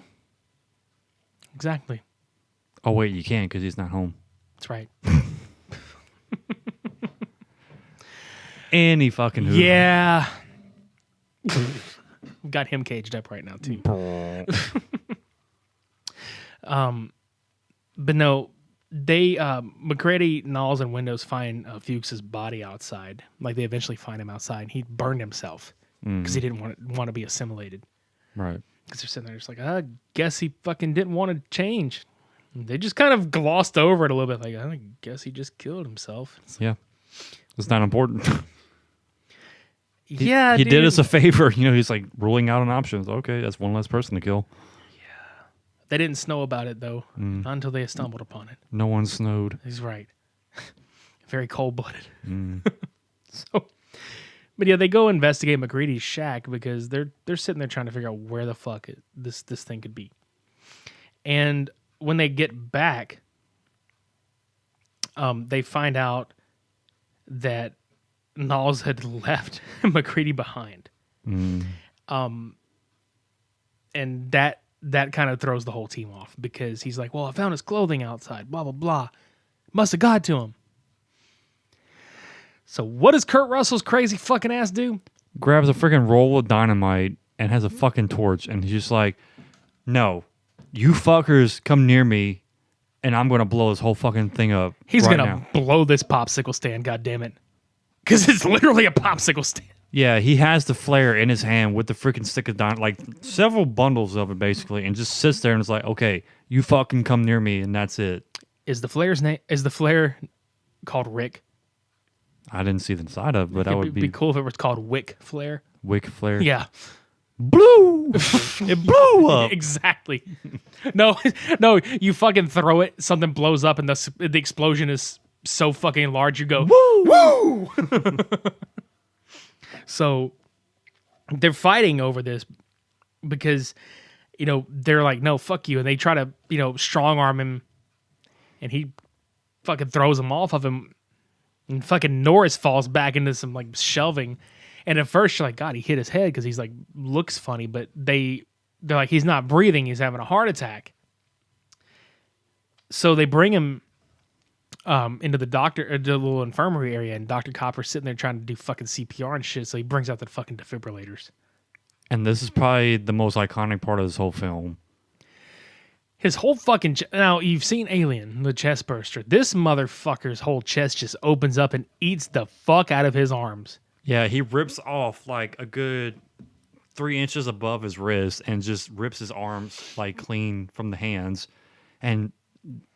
Exactly. Oh wait, you can't because he's not home. That's right. Any fucking Hoover. Yeah. Got him caged up right now too. But no, they McCready, Knowles, and Windows find Fuchs's body outside. Like they eventually find him outside. He burned himself because he didn't want to be assimilated. Right. Because they're sitting there just like, I guess he fucking didn't want to change. They just kind of glossed over it a little bit. Like, I guess he just killed himself. Yeah. It's not important. Yeah, he did us a favor. You know, he's like ruling out an options. Okay, that's one less person to kill. Yeah. They didn't know about it, though. Not until they stumbled upon it. No one snowed. He's right. Very cold-blooded. So, but yeah, they go investigate McCready's shack because they're sitting there trying to figure out where the fuck this thing could be. And when they get back, they find out that Knowles had left McCready behind. And that kind of throws the whole team off because he's like, well, I found his clothing outside, blah, blah, blah. Must have got to him. So what does Kurt Russell's crazy fucking ass do? Grabs a freaking roll of dynamite and has a fucking torch. And he's just like, no, you fuckers come near me and I'm going to blow this whole fucking thing up. He's right going to blow this popsicle stand, goddammit. Because it's literally a popsicle stand. Yeah, he has the flare in his hand with the freaking stick of dynamite, like several bundles of it basically, and just sits there and is like, okay, you fucking come near me and that's it. Is the flare called Rick? I didn't see the inside of, but that would be cool if it was called Wick Flare. Wick Flare? Yeah. Blew! It blew up! Exactly. No, you fucking throw it, something blows up, and the explosion is so fucking large, you go, woo! Woo! So, they're fighting over this because, you know, they're like, no, fuck you, and they try to, you know, strong-arm him, and he fucking throws them off of him, and fucking Norris falls back into some, like, shelving, And at first you're like, God, he hit his head because he's like looks funny, but they're like, he's not breathing, he's having a heart attack. So they bring him into the little infirmary area, and Dr. Copper's sitting there trying to do fucking CPR and shit. So he brings out the fucking defibrillators. And this is probably the most iconic part of this whole film. His whole fucking now you've seen Alien, the chest burster. This motherfucker's whole chest just opens up and eats the fuck out of his arms. Yeah, he rips off like a good 3 inches above his wrist and just rips his arms like clean from the hands. And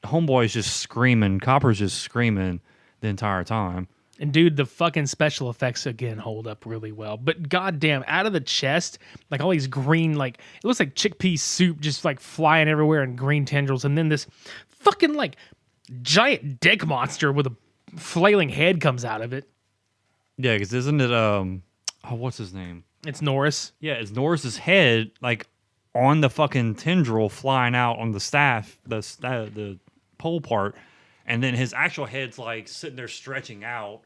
Homeboy's just screaming. Copper's just screaming the entire time. And dude, the fucking special effects again hold up really well. But goddamn, out of the chest, like all these green, like it looks like chickpea soup just like flying everywhere in green tendrils. And then this fucking like giant dick monster with a flailing head comes out of it. Yeah, because isn't it what's his name? It's Norris. Yeah, it's Norris's head like on the fucking tendril flying out on the staff, the pole part, and then his actual head's like sitting there stretching out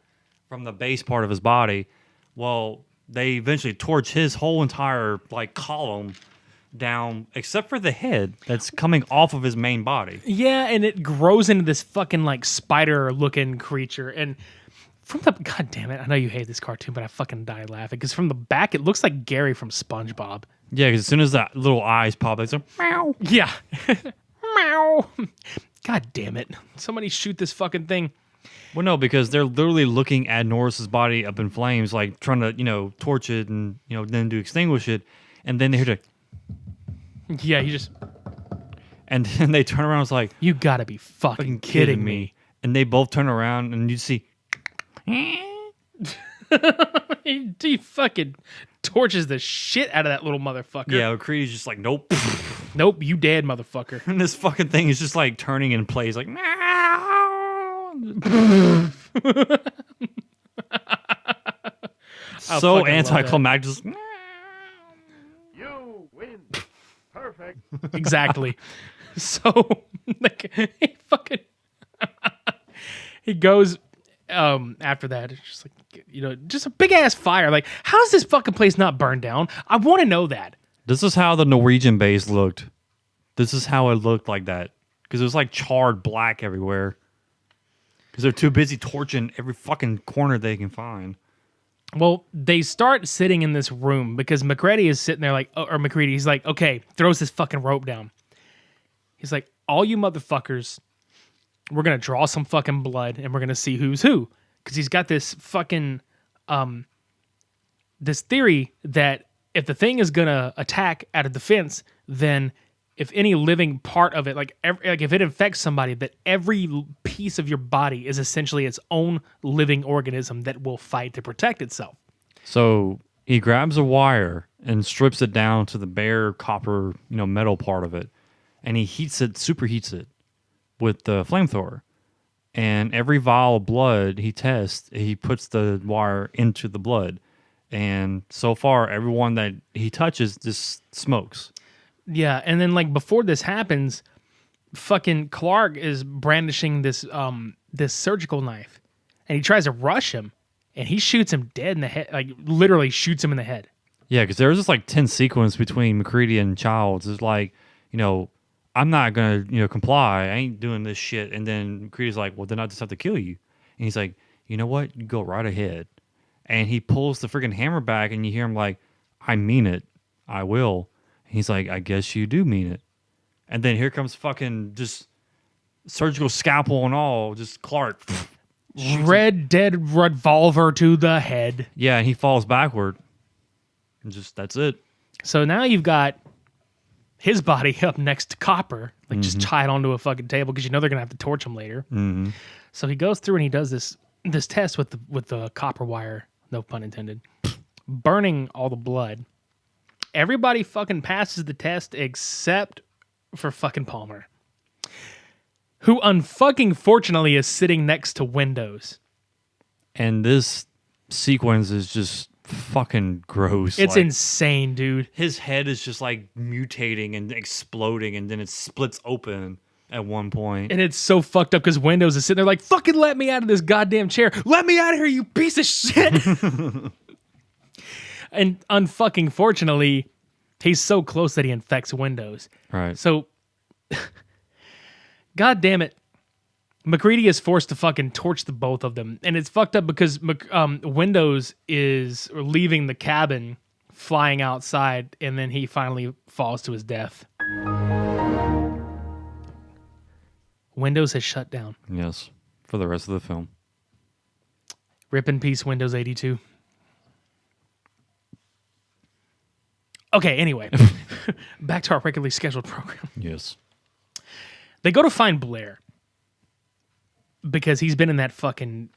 from the base part of his body. Well, they eventually torch his whole entire like column down, except for the head that's coming off of his main body. Yeah, and it grows into this fucking like spider-looking creature. And from the god damn it, I know you hate this cartoon, but I fucking die laughing because from the back it looks like Gary from SpongeBob. Yeah, because as soon as that little eyes pop, it's like meow. Yeah, meow. God damn it! Somebody shoot this fucking thing. Well, no, because they're literally looking at Norris's body up in flames, like trying to, torch it and, then to extinguish it. And then they hear Yeah, you just... And then they turn around and it's like... You gotta be fucking kidding me. And they both turn around and you see... He fucking torches the shit out of that little motherfucker. Yeah, McCready's just like, nope. Nope, you dead, motherfucker. And this fucking thing is just like turning in place, like... So anticlimactic. Just, you win. Perfect. Exactly. So like, he goes after that. It's just like, just a big ass fire. Like, how's this fucking place not burned down? I want to know that. This is how the Norwegian base looked. This is how it looked like that. Because it was like charred black everywhere. Because they're too busy torching every fucking corner they can find. Well, they start sitting in this room because McCready is sitting there like, or McCready, he's like, okay, throws this fucking rope down. He's like, all you motherfuckers, we're going to draw some fucking blood and we're going to see who's who. Because he's got this fucking, this theory that if the thing is going to attack out of defense, then if any living part of it, like if it infects somebody, that every piece of your body is essentially its own living organism that will fight to protect itself. So he grabs a wire and strips it down to the bare copper, metal part of it, and he superheats it with the flamethrower. And every vial of blood he tests, he puts the wire into the blood, and so far everyone that he touches just smokes. Yeah, and then like before this happens, fucking Clark is brandishing this this surgical knife, and he tries to rush him, and he shoots him dead in the head, like literally shoots him in the head. Yeah, because there was this like tense sequence between McCready and Childs. It's like, I'm not gonna comply. I ain't doing this shit. And then McCready's like, well, then I just have to kill you. And he's like, you know what? You go right ahead. And he pulls the freaking hammer back, and you hear him like, I mean it. I will. He's like, I guess you do mean it. And then here comes fucking just surgical scalpel and all, just Clark. Red dead revolver to the head. Yeah, and he falls backward. And just, that's it. So now you've got his body up next to Copper, like just tied onto a fucking table because they're going to have to torch him later. Mm-hmm. So he goes through and he does this test with the copper wire, no pun intended, burning all the blood. Everybody fucking passes the test except for fucking Palmer, who unfucking fortunately is sitting next to Windows. And this sequence is just fucking gross. It's insane, dude. His head is just like mutating and exploding, and then it splits open at one point. And it's so fucked up because Windows is sitting there like, fucking let me out of this goddamn chair. Let me out of here, you piece of shit. And unfucking fortunately, he's so close that he infects windows. Right. So, God damn it. McCready is forced to fucking torch the both of them. And it's fucked up because Windows is leaving the cabin, flying outside, and then he finally falls to his death. Windows has shut down. Yes. For the rest of the film. Rip in peace, Windows 82. Okay, anyway. Back to our regularly scheduled program. Yes. They go to find Blair. Because he's been in that fucking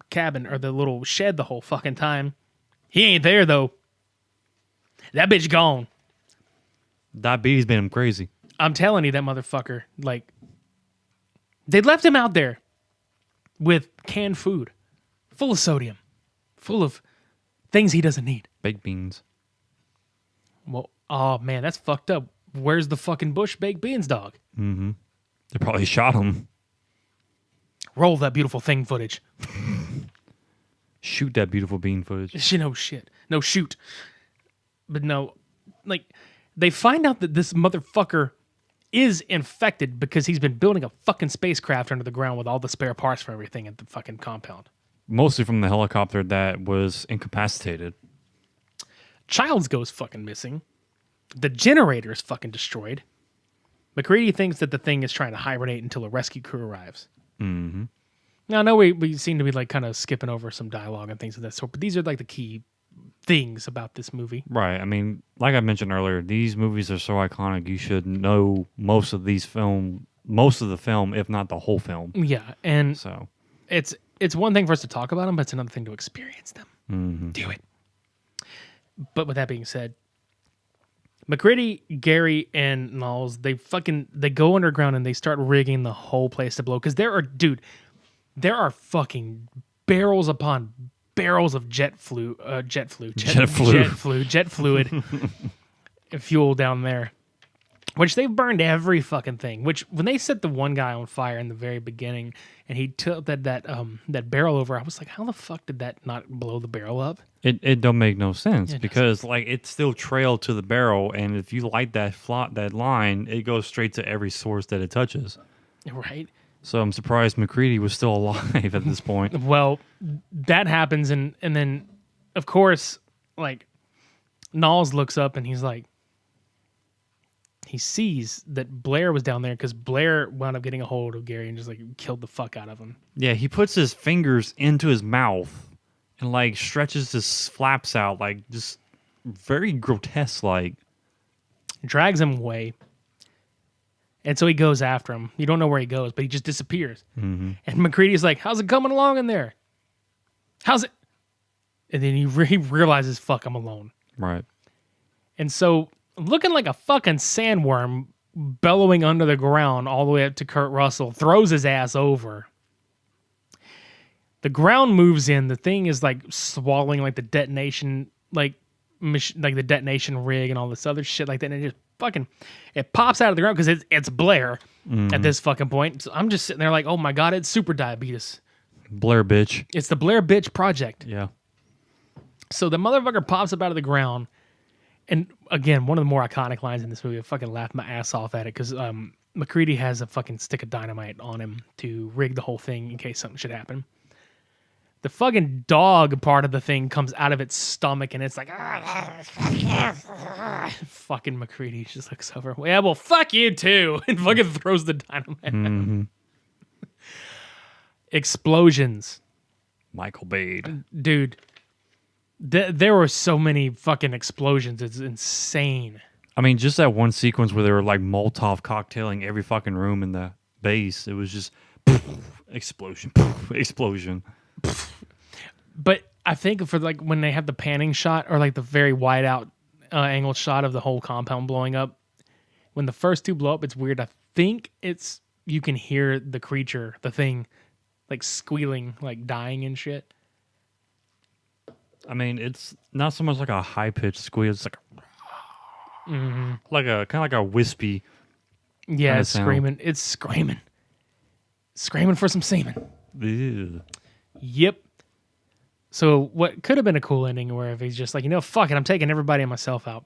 cabin or the little shed the whole fucking time. He ain't there, though. That bitch gone. Diabetes made him crazy. I'm telling you, that motherfucker. Like, they left him out there with canned food, full of sodium, full of things he doesn't need. Baked beans. Well, oh man, that's fucked up. Where's the fucking bush baked beans, dog? Mm-hmm. They probably shot him. Roll that beautiful thing footage. Shoot that beautiful bean footage. No shit. No shoot. But no, like, they find out that this motherfucker is infected because he's been building a fucking spacecraft under the ground with all the spare parts for everything at the fucking compound. Mostly from the helicopter that was incapacitated. Childs goes fucking missing. The generator is fucking destroyed. McCready thinks that the thing is trying to hibernate until a rescue crew arrives. Mm-hmm. Now, I know we seem to be like kind of skipping over some dialogue and things of that sort, but these are like the key things about this movie. Right. I mean, like I mentioned earlier, these movies are so iconic. You should know most of the film, if not the whole film. Yeah, and So it's one thing for us to talk about them, but it's another thing to experience them. mm-hmm. Do it. But with that being said, McCready, Gary, and Knowles, they go underground and they start rigging the whole place to blow. Because there are fucking barrels upon barrels of jet fluid and fuel down there. Which they've burned every fucking thing. Which when they set the one guy on fire in the very beginning and he took that barrel over, I was like, how the fuck did that not blow the barrel up? It don't make no sense It because like it still trailed to the barrel, and if you light that line, it goes straight to every source that it touches. Right. So I'm surprised McCready was still alive at this point. Well, that happens, and then of course, like, Knowles looks up and he's like, he sees that Blair was down there because Blair wound up getting a hold of Gary and just like killed the fuck out of him. Yeah, he puts his fingers into his mouth and like stretches his flaps out, like just very grotesque, like. Drags him away. And so he goes after him. You don't know where he goes, but he just disappears. Mm-hmm. And McCready's like, how's it coming along in there? How's it? And then he realizes, fuck, I'm alone. Right. And so, looking like a fucking sandworm, bellowing under the ground all the way up to Kurt Russell, throws his ass over. The ground moves in. The thing is like swallowing like the detonation, like the detonation rig and all this other shit like that. And it just fucking, it pops out of the ground because it's Blair at this fucking point. So I'm just sitting there like, oh my God, it's super diabetes. Blair bitch. It's the Blair bitch project. Yeah. So the motherfucker pops up out of the ground. And again, one of the more iconic lines in this movie, I fucking laughed my ass off at it because McCready has a fucking stick of dynamite on him to rig the whole thing in case something should happen. The fucking dog part of the thing comes out of its stomach and it's like, fucking McCready just looks over. Yeah, well, fuck you too. And fucking throws the dynamite at him. Explosions. Michael Bay. Dude. There were so many fucking explosions. It's insane. I mean, just that one sequence where they were like Molotov cocktailing every fucking room in the base. It was just explosion, explosion. But I think for like when they have the panning shot or like the very wide out angled shot of the whole compound blowing up, when the first two blow up, it's weird. I think you can hear the creature, the thing, like squealing, like dying and shit. I mean, it's not so much like a high pitched squeal. It's like like a kind of like a wispy. Yeah, it's screaming. It's screaming for some semen. Ew. Yep. So what could have been a cool ending where if he's just like, fuck it, I'm taking everybody and myself out.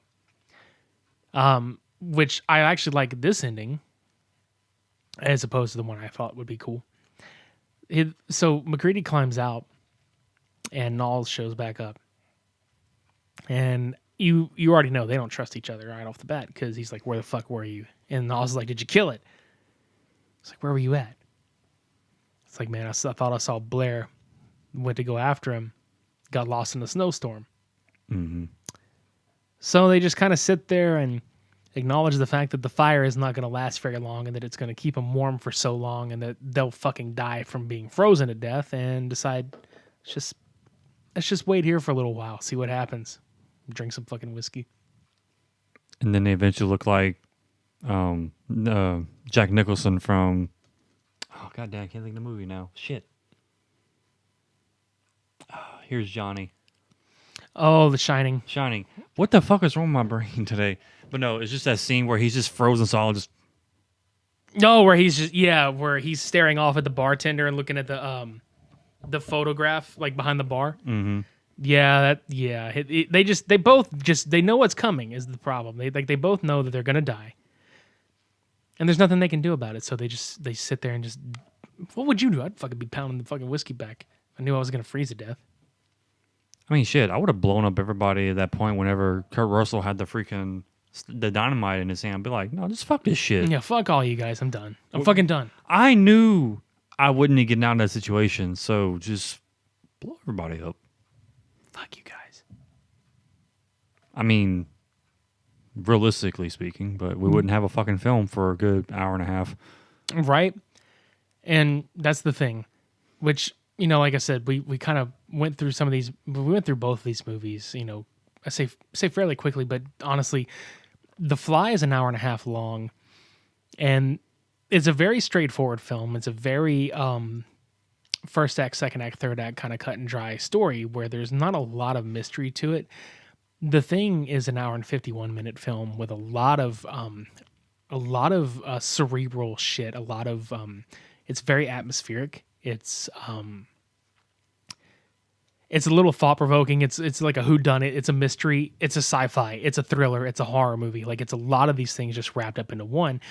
Which I actually like this ending as opposed to the one I thought would be cool. So McCready climbs out and Knowles shows back up. And you already know they don't trust each other right off the bat because he's like, where the fuck were you? And Knowles is like, did you kill it? It's like, where were you at? It's like, man, I thought I saw Blair. Went to go after him. Got lost in the snowstorm. Mm-hmm. So they just kind of sit there and acknowledge the fact that the fire is not going to last very long and that it's going to keep them warm for so long and that they'll fucking die from being frozen to death and decide, let's just wait here for a little while, see what happens. Drink some fucking whiskey. And then they eventually look like Jack Nicholson from... Oh, goddamn, I can't think of the movie now. Shit. Here's Johnny. Oh, The Shining. Shining. What the fuck is wrong with my brain today? But no, it's just that scene where he's just frozen solid, just... No, where he's staring off at the bartender and looking at the photograph, like, behind the bar. Mm-hmm. Yeah, they know what's coming is the problem. They both know that they're gonna die, and there's nothing they can do about it. So they sit there and just, what would you do? I'd fucking be pounding the fucking whiskey back. I knew I was gonna freeze to death. I mean, shit, I would have blown up everybody at that point whenever Kurt Russell had the dynamite in his hand. I'd be like, no, just fuck this shit. Yeah, fuck all you guys. I'm done. I'm fucking done. I knew I wouldn't have gotten out of that situation, so just blow everybody up. Fuck you guys. I mean, realistically speaking, but we wouldn't have a fucking film for a good hour and a half. Right? And that's the thing, which, like I said, we kind of went through some of these, we went through both of these movies, I say fairly quickly, but honestly, The Fly is an hour and a half long, and it's a very straightforward film. It's a very first act, second act, third act kind of cut and dry story where there's not a lot of mystery to it. The Thing is an hour and 51-minute film with a lot of cerebral shit. A lot of it's very atmospheric. It's a little thought provoking. It's like a whodunit. It's a mystery. It's a sci-fi. It's a thriller. It's a horror movie. Like, it's a lot of these things just wrapped up into one.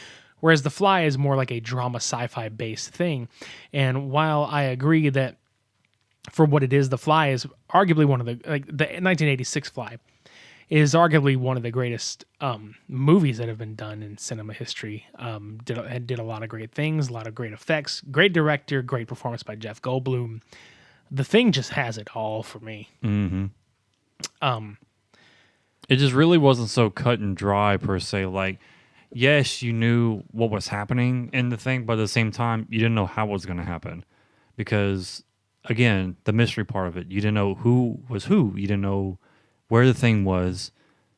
Whereas The Fly is more like a drama sci-fi based thing. And while I agree that for what it is, The Fly is arguably one of the 1986 Fly is arguably one of the greatest movies that have been done in cinema history. Did a lot of great things, a lot of great effects, great director, great performance by Jeff Goldblum. The Thing just has it all for me. Mm-hmm. It just really wasn't so cut and dry per se. Like, yes, you knew what was happening in The Thing, but at the same time, you didn't know how it was going to happen. Because, again, the mystery part of it, you didn't know who was who. You didn't know where the thing was.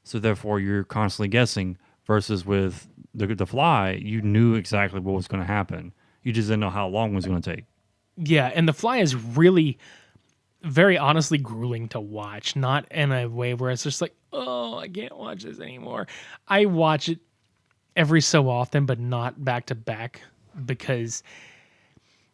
So, therefore, you're constantly guessing. Versus with the Fly, you knew exactly what was going to happen. You just didn't know how long it was going to take. Yeah, and The Fly is really, very honestly grueling to watch. Not in a way where it's just like, oh, I can't watch this anymore. I watch it every so often, but not back to back, because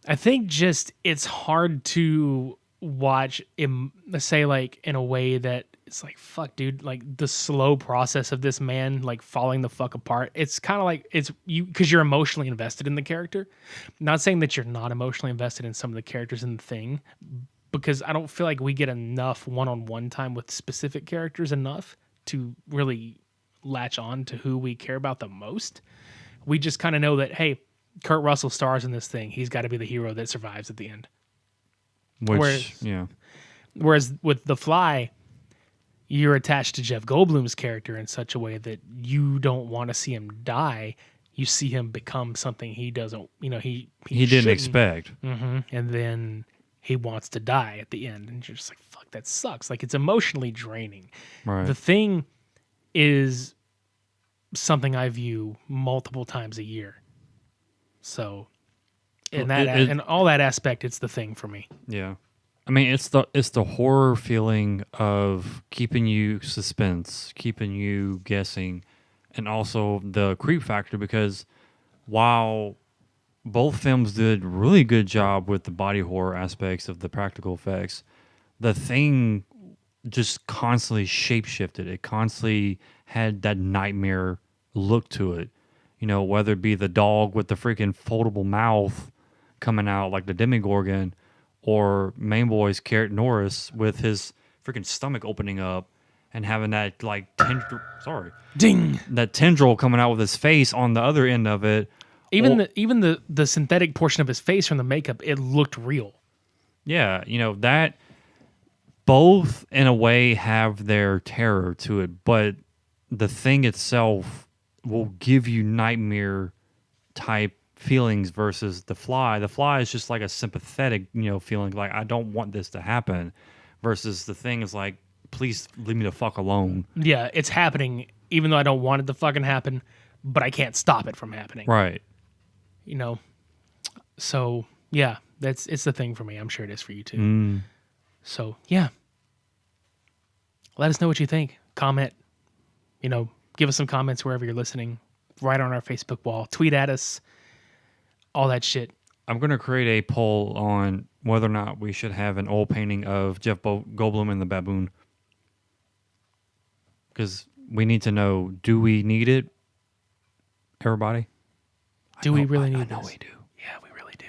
I think just it's hard to watch in, say, like, in a way that it's like, fuck, dude, like the slow process of this man like falling the fuck apart. It's kind of like it's you because you're emotionally invested in the character. Not saying that you're not emotionally invested in some of the characters in The Thing, because I don't feel like we get enough one-on-one time with specific characters enough to really latch on to who we care about the most. We just kind of know that, hey, Kurt Russell stars in this thing. He's got to be the hero that survives at the end. Whereas with The Fly, you're attached to Jeff Goldblum's character in such a way that you don't want to see him die. You see him become something he doesn't, he didn't expect. Mm-hmm. And then he wants to die at the end. And you're just like, fuck, that sucks. Like, it's emotionally draining. Right. The Thing is something I view multiple times a year. So in all that aspect, it's The Thing for me. Yeah. I mean, it's the horror feeling of keeping you suspense, keeping you guessing, and also the creep factor, because while both films did really good job with the body horror aspects of the practical effects, the thing just constantly shapeshifted. It constantly had that nightmare look to it. You know, whether it be the dog with the freaking foldable mouth coming out like the Demogorgon, or Main Boy's Carrot Norris with his freaking stomach opening up and having that like Ding. that tendril coming out with his face on the other end of it. Even the synthetic portion of his face from the makeup, it looked real. Yeah, you know, that both in a way have their terror to it, but the thing itself will give you nightmare type feelings versus the fly. The fly is just like a sympathetic, feeling like I don't want this to happen, versus the thing is like, please leave me the fuck alone. Yeah, it's happening even though I don't want it to fucking happen, but I can't stop it from happening. Right. So yeah, it's the thing for me. I'm sure it is for you too. So yeah, let us know what you think. Comment, give us some comments wherever you're listening. Right on our Facebook wall. Tweet at us. All that shit. I'm going to create a poll on whether or not we should have an oil painting of Jeff Goldblum and the baboon. Because we need to know, do we need it? Everybody? Do we really need I know this? we do. Yeah, we really do.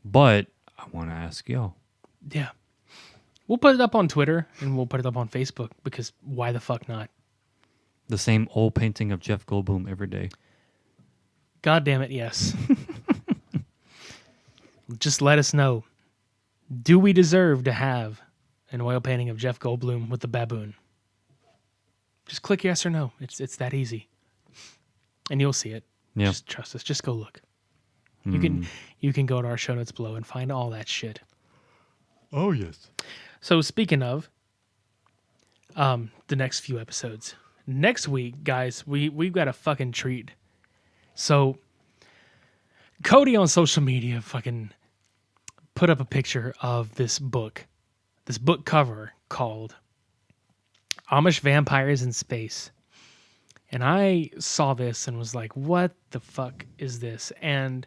But I want to ask y'all. Yeah. We'll put it up on Twitter and we'll put it up on Facebook because why the fuck not? The same oil painting of Jeff Goldblum every day. God damn it, yes. Just let us know. Do we deserve to have an oil painting of Jeff Goldblum with the baboon? Just click yes or no. It's that easy. And you'll see it. Yeah. Just trust us. Just go look. You can go to our show notes below and find all that shit. Oh, yes. So speaking of the next few episodes, next week, guys, we've got a fucking treat. So Cody on social media fucking put up a picture of this book cover called Amish Vampires in Space. And I saw this and was like, what the fuck is this? And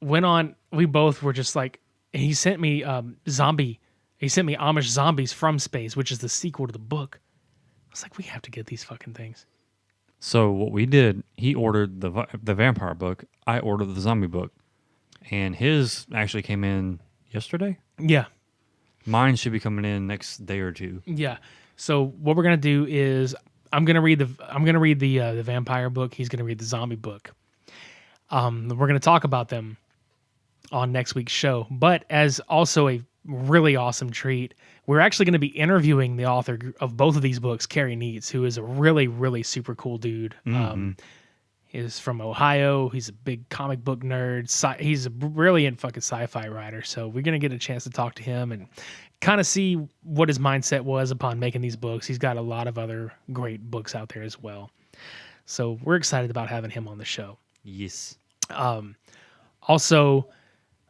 we both were just like, he sent me Amish Zombies from Space, which is the sequel to the book. I was like, we have to get these fucking things. So what we did, he ordered the vampire book. I ordered the zombie book. And his actually came in yesterday? Yeah. Mine should be coming in next day or two. Yeah. So what we're gonna do is I'm gonna read the vampire book. He's gonna read the zombie book. We're gonna talk about them on next week's show. But as also a really awesome treat, we're actually going to be interviewing the author of both of these books, Carrie Neitz, who is a really, really super cool dude. He's from Ohio. He's a big comic book nerd. He's a brilliant fucking sci-fi writer. So we're going to get a chance to talk to him and kind of see what his mindset was upon making these books. He's got a lot of other great books out there as well. So we're excited about having him on the show. Yes. Also,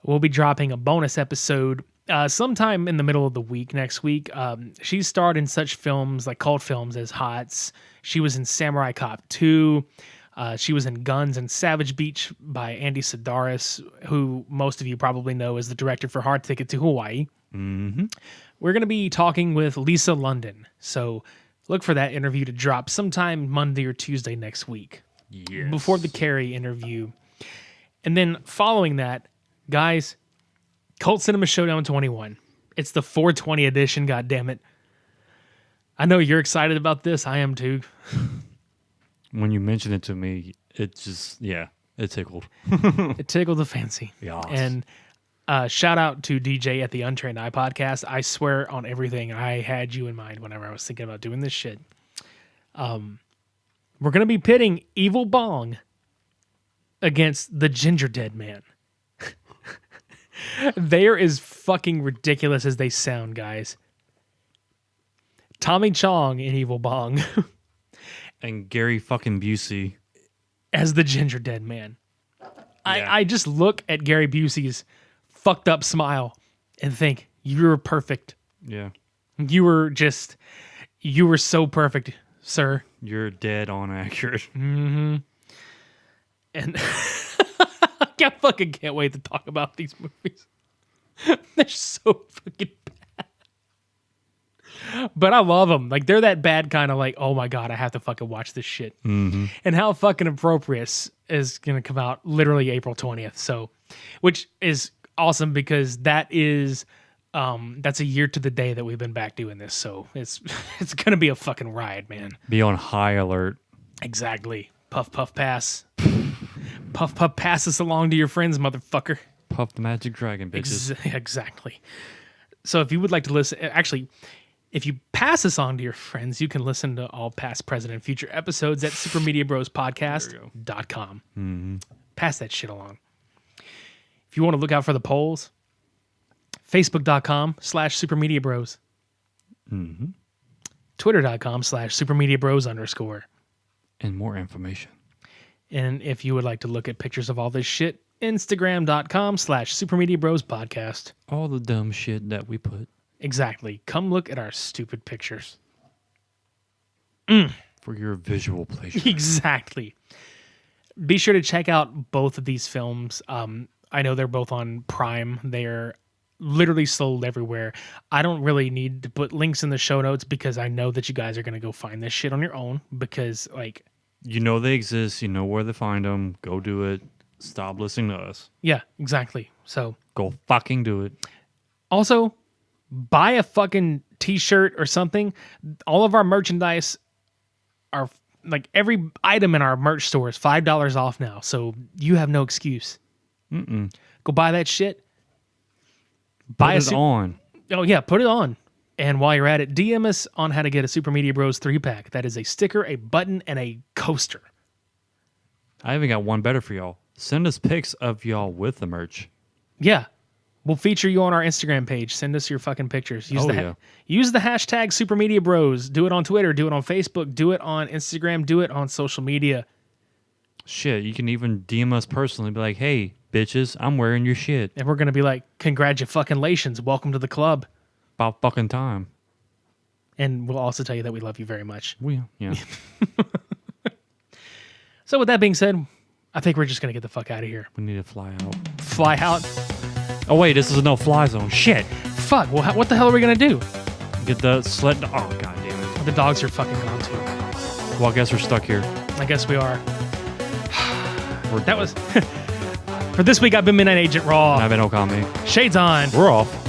we'll be dropping a bonus episode sometime in the middle of the week next week. She's starred in such films like cult films as Hots. She was in Samurai Cop 2. She was in Guns and Savage Beach by Andy Sedaris, who most of you probably know as the director for Hard Ticket to Hawaii. Mm-hmm. We're going to be talking with Lisa London. So look for that interview to drop sometime Monday or Tuesday next week. Yes. Before the Carrie interview. And then following that, guys, Cult Cinema Showdown 21. It's the 420 edition, goddammit. I know you're excited about this. I am too. When you mentioned it to me, it just, it tickled. It tickled the fancy. Yes. And shout out to DJ at the Untrained Eye podcast. I swear on everything, I had you in mind whenever I was thinking about doing this shit. We're going to be pitting Evil Bong against the Ginger Dead Man. They're as fucking ridiculous as they sound, guys. Tommy Chong in Evil Bong And Gary fucking Busey as the Ginger Dead Man. Yeah. I just look at Gary Busey's fucked up smile and think, you're perfect. Yeah. You were so perfect, sir. You're dead on accurate. Mm-hmm. And I fucking can't wait to talk about these movies. They're so fucking bad. But I love them. Like, they're that bad kind of like, oh my God, I have to fucking watch this shit. Mm-hmm. And How Fucking Appropriate is going to come out literally April 20th. So, which is awesome because that is, that's a year to the day that we've been back doing this. So it's going to be a fucking ride, man. Be on high alert. Exactly. Puff, puff, pass. Puff, puff, pass this along to your friends, motherfucker. Puff the magic dragon, bitches. Exactly. So if you would like to listen, actually, if you pass this on to your friends, you can listen to all past, present, and future episodes at supermediabrospodcast.com. Mm-hmm. Pass that shit along. If you want to look out for the polls, facebook.com/supermediabros. Mm-hmm. Twitter.com/supermediabros_. And more information. And if you would like to look at pictures of all this shit, Instagram.com/supermediabrospodcast. All the dumb shit that we put. Exactly. Come look at our stupid pictures. For your visual pleasure. Exactly. Be sure to check out both of these films. I know they're both on Prime. They're literally sold everywhere. I don't really need to put links in the show notes because I know that you guys are going to go find this shit on your own because, like... You know they exist. You know where to find them. Go do it. Stop listening to us. Yeah, exactly. So... Go fucking do it. Also, buy a fucking t-shirt or something. All of our merchandise are... Like, every item in our merch store is $5 off now. So, you have no excuse. Go buy that shit. Put it on. Oh, yeah, put it on. And while you're at it, DM us on how to get a Super Media Bros 3-pack. That is a sticker, a button, and a coaster. I even got one better for y'all. Send us pics of y'all with the merch. Yeah. We'll feature you on our Instagram page. Send us your fucking pictures. Use the hashtag Super Media Bros. Do it on Twitter. Do it on Facebook. Do it on Instagram. Do it on social media. Shit, you can even DM us personally. Be like, hey, bitches, I'm wearing your shit. And we're going to be like, congratulations. Welcome to the club. About fucking time. And we'll also tell you that we love you very much. Yeah. So with that being said, I think we're just going to get the fuck out of here. We need to fly out. Fly out? Oh, wait, this is a no-fly zone. Shit. Fuck. Well, what the hell are we going to do? Get the sled. Oh, god damn it. The dogs are fucking gone too. Well, I guess we're stuck here. I guess we are. That was... For this week, I've been Midnight Agent Raw. And I've been Okami. Shades on. We're off.